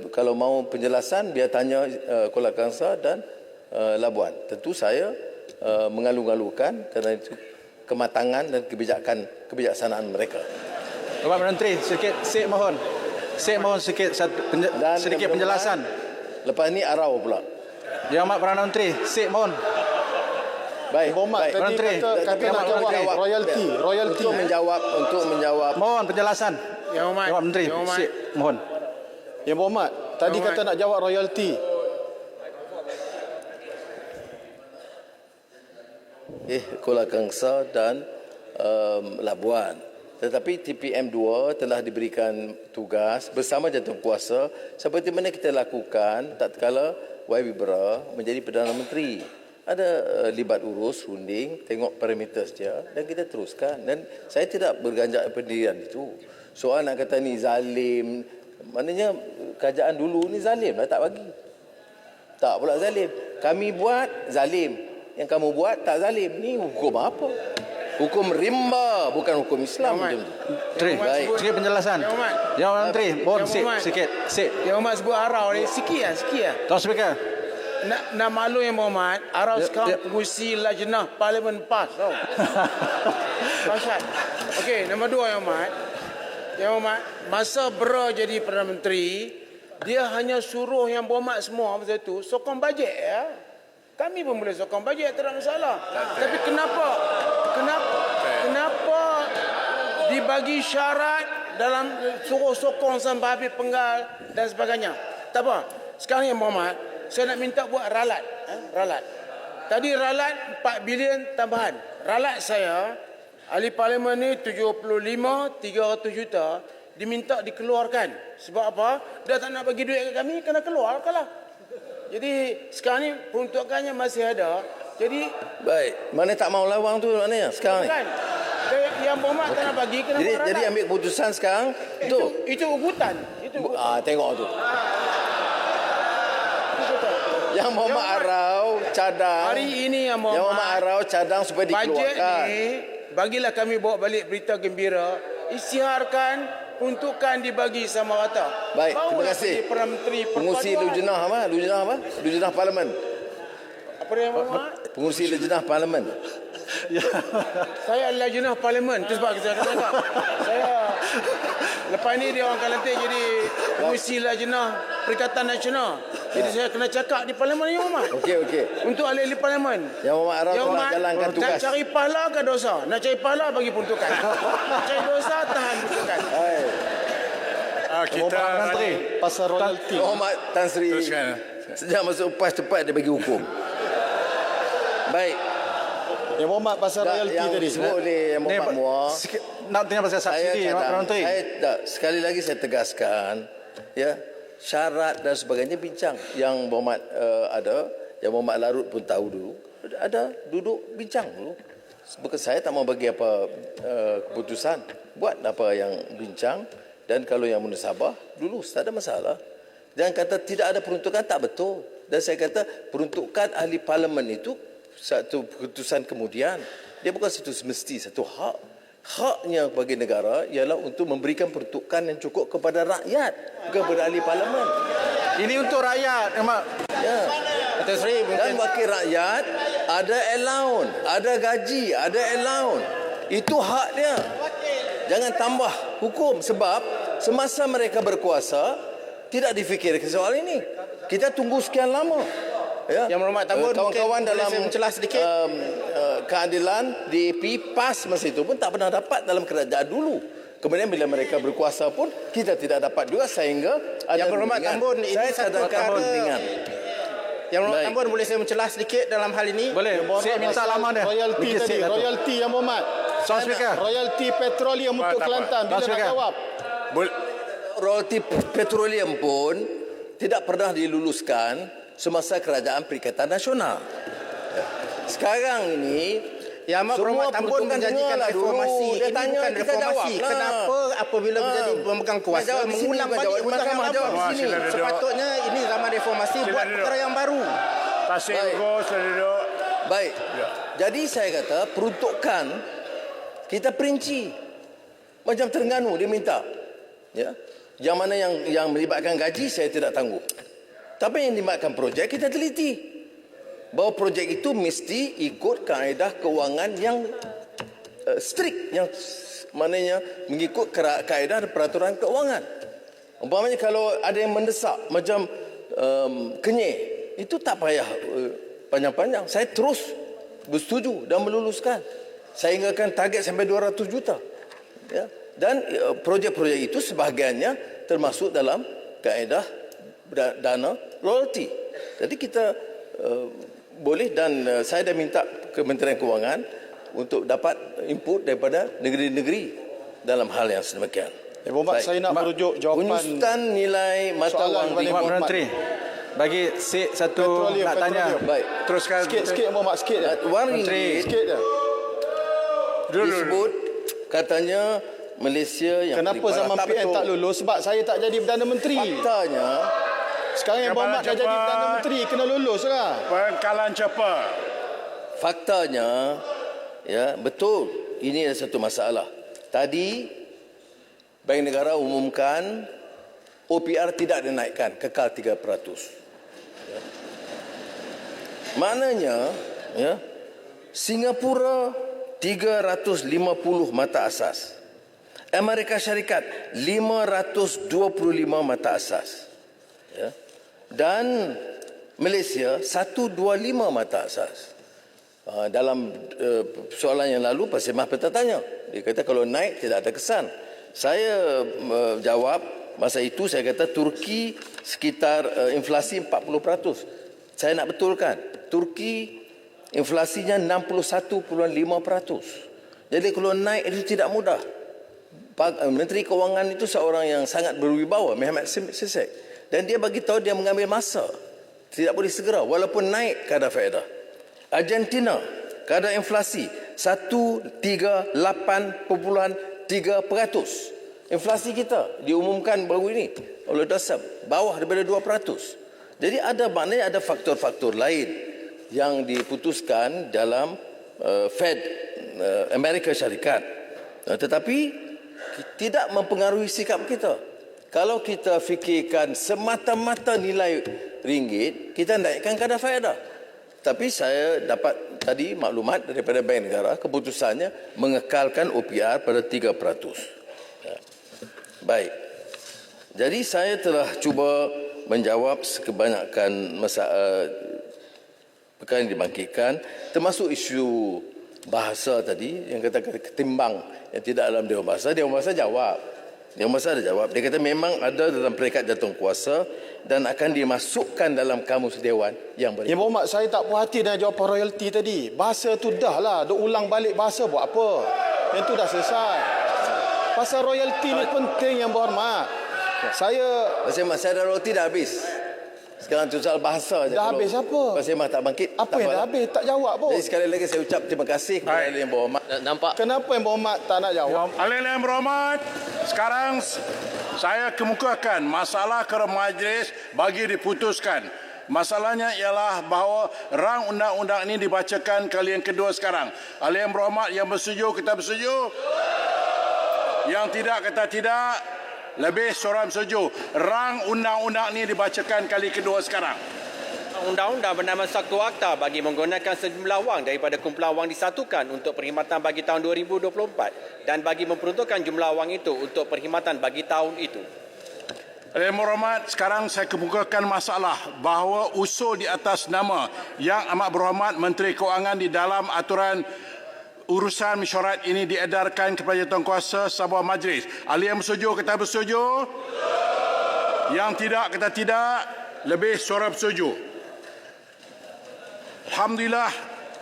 kalau mau penjelasan biar tanya Kuala Kangsar dan Labuan. Tentu saya mengalu-alukan kerana itu kematangan dan kebijaksanaan mereka. Bapak Menteri, sedikit mohon sedikit sedikit penjelasan. Lepas ni arau pula. Yang Amat Perdana Menteri, mohon. Baik, Berhormat, tadi kata nak jawab royalty. Untuk menjawab. Mohon penjelasan. Yang Hormat, Bapak Menteri, mohon. Yang Berhormat, tadi kata nak jawab royalty. Kuala Kangsar dan Labuan. Tetapi TPM2 telah diberikan tugas bersama Jawatankuasa seperti mana kita lakukan tatkala YB Bera menjadi Perdana Menteri. Ada libat urus, runding, tengok parameter saja dan kita teruskan. Dan saya tidak berganjak pendirian itu. Soal nak kata ni zalim, maknanya kerajaan dulu ni zalim lah, tak bagi. Tak pula zalim. Kami buat zalim. Yang kamu buat tak zalim. Ni hukum apa? Hukum rimba, bukan hukum Islam. Baik. Sikit penjelasan. Yang Menteri, mohon sikit. Yang Hormat sebut arau ni sikit lah. Tuan Speaker. Nak malu Yang Berhormat, arau sekarang pengurusi lajnah Parlimen PAS tau. Pasal. Okey, nombor 2 Yang Hormat. Yang Hormat, masa Bera jadi Perdana Menteri, dia hanya suruh Yang Berhormat semua masa itu sokong bajet ya. Kami pun boleh sokong bajet, tak ada masalah. Tapi kenapa dibagi syarat dalam suruh sokong sampai habis penggal dan sebagainya? Tak apa. Sekarang Yang Berhormat, saya nak minta buat ralat. Ralat. Tadi ralat 4 bilion tambahan. Ralat saya, ahli parlimen ni 300 juta diminta dikeluarkan. Sebab apa? Dia tak nak bagi duit ke kami, kena keluarkanlah. Jadi sekarang ni peruntukannya masih ada. Jadi baik, mana tak mau lawang tu maknanya sekarang ni. Kan? Yang Berhormat tak nak bagi kena buat ralat. Jadi ambil keputusan sekarang itu ugutan. Tengok tu. Yang Berhormat arau cadang. Hari ini Yang Berhormat arau cadang supaya dikeluarkan. Bajet ni bagilah kami bawa balik berita gembira. Isytiharkan peruntukan dibagi sama rata. Baik, terima kasih. Perdana Menteri pengurusi lujnah apa? Lujnah Parlimen. Apa dia Yang Berhormat? Pengurusi lujnah Parlimen. Saya lajnah Parlimen. Itu sebab saya kata. Saya lepas ni dia orang akan lantik jadi pengurusi lajnah Perikatan Nasional. Jadi saya kena cakap di Parlimen Yang Berhormat. Okey. Untuk ahli-ahli Parlimen. Yang Berhormat arah telah jalankan tugas. Nak cari pahala ke dosa? Nak cari pahala bagi peruntukan. Nak cari dosa tahan peruntukan. Kita Menteri pasal royalty. Berhormat Tan Sri. Sejak masuk PAS cepat dia bagi hukum. Baik. Yang Berhormat pasal royalty tadi. Sebut oleh Yang Berhormat Muar. Nak tanya pasal subsidi Pak Menteri. Sekali lagi saya tegaskan, ya, syarat dan sebagainya bincang. Yang Berhormat Yang Berhormat Larut pun tahu dulu. Ada duduk bincang dulu. Bukan saya tak mau bagi apa keputusan. Buat apa yang bincang. Dan kalau yang munasabah, dulu tak ada masalah. Jangan kata tidak ada peruntukan, tak betul. Dan saya kata peruntukan ahli parlimen itu satu keputusan kemudian. Dia bukan satu semesti, satu hak. Haknya bagi negara ialah untuk memberikan peruntukan yang cukup kepada rakyat, bukan kepada ahli parlimen. Ini untuk rakyat. Ya. Dan wakil rakyat ada allowance, ada gaji, ada allowance. Itu hak dia. Jangan tambah hukum sebab semasa mereka berkuasa tidak difikirkan soal ini. Kita tunggu sekian lama. Ya. Yang Berhormat Tambun, kawan-kawan dalam mencelah sedikit. Keadilan DAP PAS masa itu pun tak pernah dapat dalam kerajaan dulu. Kemudian bila mereka berkuasa pun kita tidak dapat juga sehingga ada Yang Berhormat Tambun, ini saya satu cadangkan rundingan. Yang Berhormat Tambun, boleh saya mencelah sedikit dalam hal ini? Boleh. Saya minta lama dia. Royalty tadi, royalty Yang Berhormat. Royalti petroleum untuk Kelantan. Bila nak jawab? Royalti petroleum pun tidak pernah diluluskan semasa kerajaan Perikatan Nasional. Sekarang ini Yang Amat Berhormat Tan Bun menjanjikan reformasi. Dia tanya, bukan kita reformasi. jawab. Kenapa apabila menjadi pemegang kuasa mengulang balik hutang yang lama? Sepatutnya ini zaman reformasi buat perkara yang baru. Pasir Hugo, sila duduk. Baik. Jadi saya kata peruntukan kita perinci. Macam Terengganu dia minta. Ya. Yang mana yang melibatkan gaji saya tidak tangguh. Tapi yang melibatkan projek kita teliti. Bahawa projek itu mesti ikut kaedah kewangan yang strict, yang maknanya mengikut kaedah dan peraturan keuangan. Umpamanya kalau ada yang mendesak macam Kenyir, itu tak payah panjang-panjang. Saya terus bersetuju dan meluluskan. Saya hinggakan target sampai 200 juta. Ya. Dan projek-projek itu sebahagiannya termasuk dalam kaedah dana royalty. Jadi kita boleh, dan saya dah minta Kementerian Kewangan untuk dapat input daripada negeri-negeri dalam hal yang sedemikian. Berhormat, saya nak merujuk jawapan penyusutan nilai mata wang di Menteri. Bagi satu nak tanya. Baik. Teruskan. Sikit, Berhormat, sikit je. Menteri. Sikit je. Disebut katanya Malaysia yang kenapa zaman PN tak lulus? Sebab saya tak jadi Perdana Menteri. Faktanya sekarang yang Berhormat dah jadi Perdana Menteri, kena lulus lah. Pengkalan cepat. Faktanya, ya betul, ini ada satu masalah. Tadi Bank Negara umumkan OPR tidak dinaikkan, kekal 3%. Ya. Maknanya, ya, Singapura 350 mata asas. Amerika Syarikat 525 mata asas. Ya. Dan Malaysia 125 mata asas. Dalam soalan yang lalu Pak Semah pernah tanya, dia kata kalau naik tidak ada kesan. Saya jawab masa itu, saya kata Turki sekitar inflasi 40%. Saya nak betulkan, Turki inflasinya 61.5%. Jadi kalau naik itu tidak mudah. Menteri Kewangan itu seorang yang sangat berwibawa, Muhammad Sisek. Dan dia bagi tahu dia mengambil masa. Tidak boleh segera walaupun naik kadar faedah. Argentina, kadar inflasi 138.3%. Inflasi kita diumumkan baru ini oleh Dasam, bawah daripada 2%. Jadi ada maknanya ada faktor-faktor lain yang diputuskan dalam Fed Amerika Syarikat. Tetapi tidak mempengaruhi sikap kita. Kalau kita fikirkan semata-mata nilai ringgit, kita naikkan kadar faedah. Tapi saya dapat tadi maklumat daripada Bank Negara, keputusannya mengekalkan OPR pada 3%. Ya. Baik. Jadi saya telah cuba menjawab kebanyakan masalah perkara yang dibangkitkan, termasuk isu bahasa tadi yang katakan ketimbang yang tidak dalam Dewan Bahasa. Dewan Bahasa jawab. Dewan Bahasa ada jawab. Dia kata memang ada dalam peringkat jatuh kuasa dan akan dimasukkan dalam kamus Dewan yang berikut. Ya Berhormat, saya tak puas hati dengan jawapan royalti tadi. Bahasa tu dah lah. Duk ulang balik bahasa buat apa? Yang tu dah selesai. Pasal royalti ni penting yang Berhormat. Saya dah royalti dah habis. Sekarang tu soal bahasa je. Dah habis apa? Pak Semah tak bangkit. Apa yang dah habis? Tak jawab pun. Jadi sekali lagi saya ucap terima kasih kepada Yang Berhormat. Nampak? Kenapa Yang Berhormat tak nak jawab? Yang Berhormat, sekarang saya kemukakan masalah ke majlis bagi diputuskan. Masalahnya ialah bahawa rang undang-undang ini dibacakan kali yang kedua sekarang. Yang Berhormat yang bersetuju, kita bersetuju. Yang tidak, kata tidak. Lebih seorang setuju. Rang undang-undang ini dibacakan kali kedua sekarang. Undang-undang bernama Satu Akta bagi menggunakan sejumlah wang daripada kumpulan wang disatukan untuk perkhidmatan bagi tahun 2024 dan bagi memperuntukkan jumlah wang itu untuk perkhidmatan bagi tahun itu. Yang Berhormat, sekarang saya kemukakan masalah bahawa usul di atas nama Yang Amat Berhormat Menteri Kewangan di dalam aturan urusan mesyuarat ini diedarkan kepada jawatan sebuah majlis. Ahli yang bersetuju, kata bersetuju. Yang tidak, kata tidak. Lebih suara bersetuju. Alhamdulillah,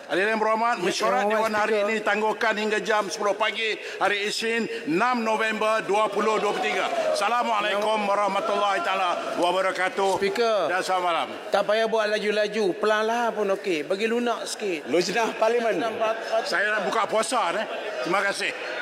Hadirin berhormat, mesyuarat Dewan hari ini ditangguhkan hingga jam 10 pagi hari Isnin 6 November 2023. Assalamualaikum warahmatullahi taala wabarakatuh. Speaker. Dan selamat malam. Tak payah buat laju-laju, pelan-pelan pun okey. Bagi lunak sikit. Saya nak buka puasa. Terima kasih.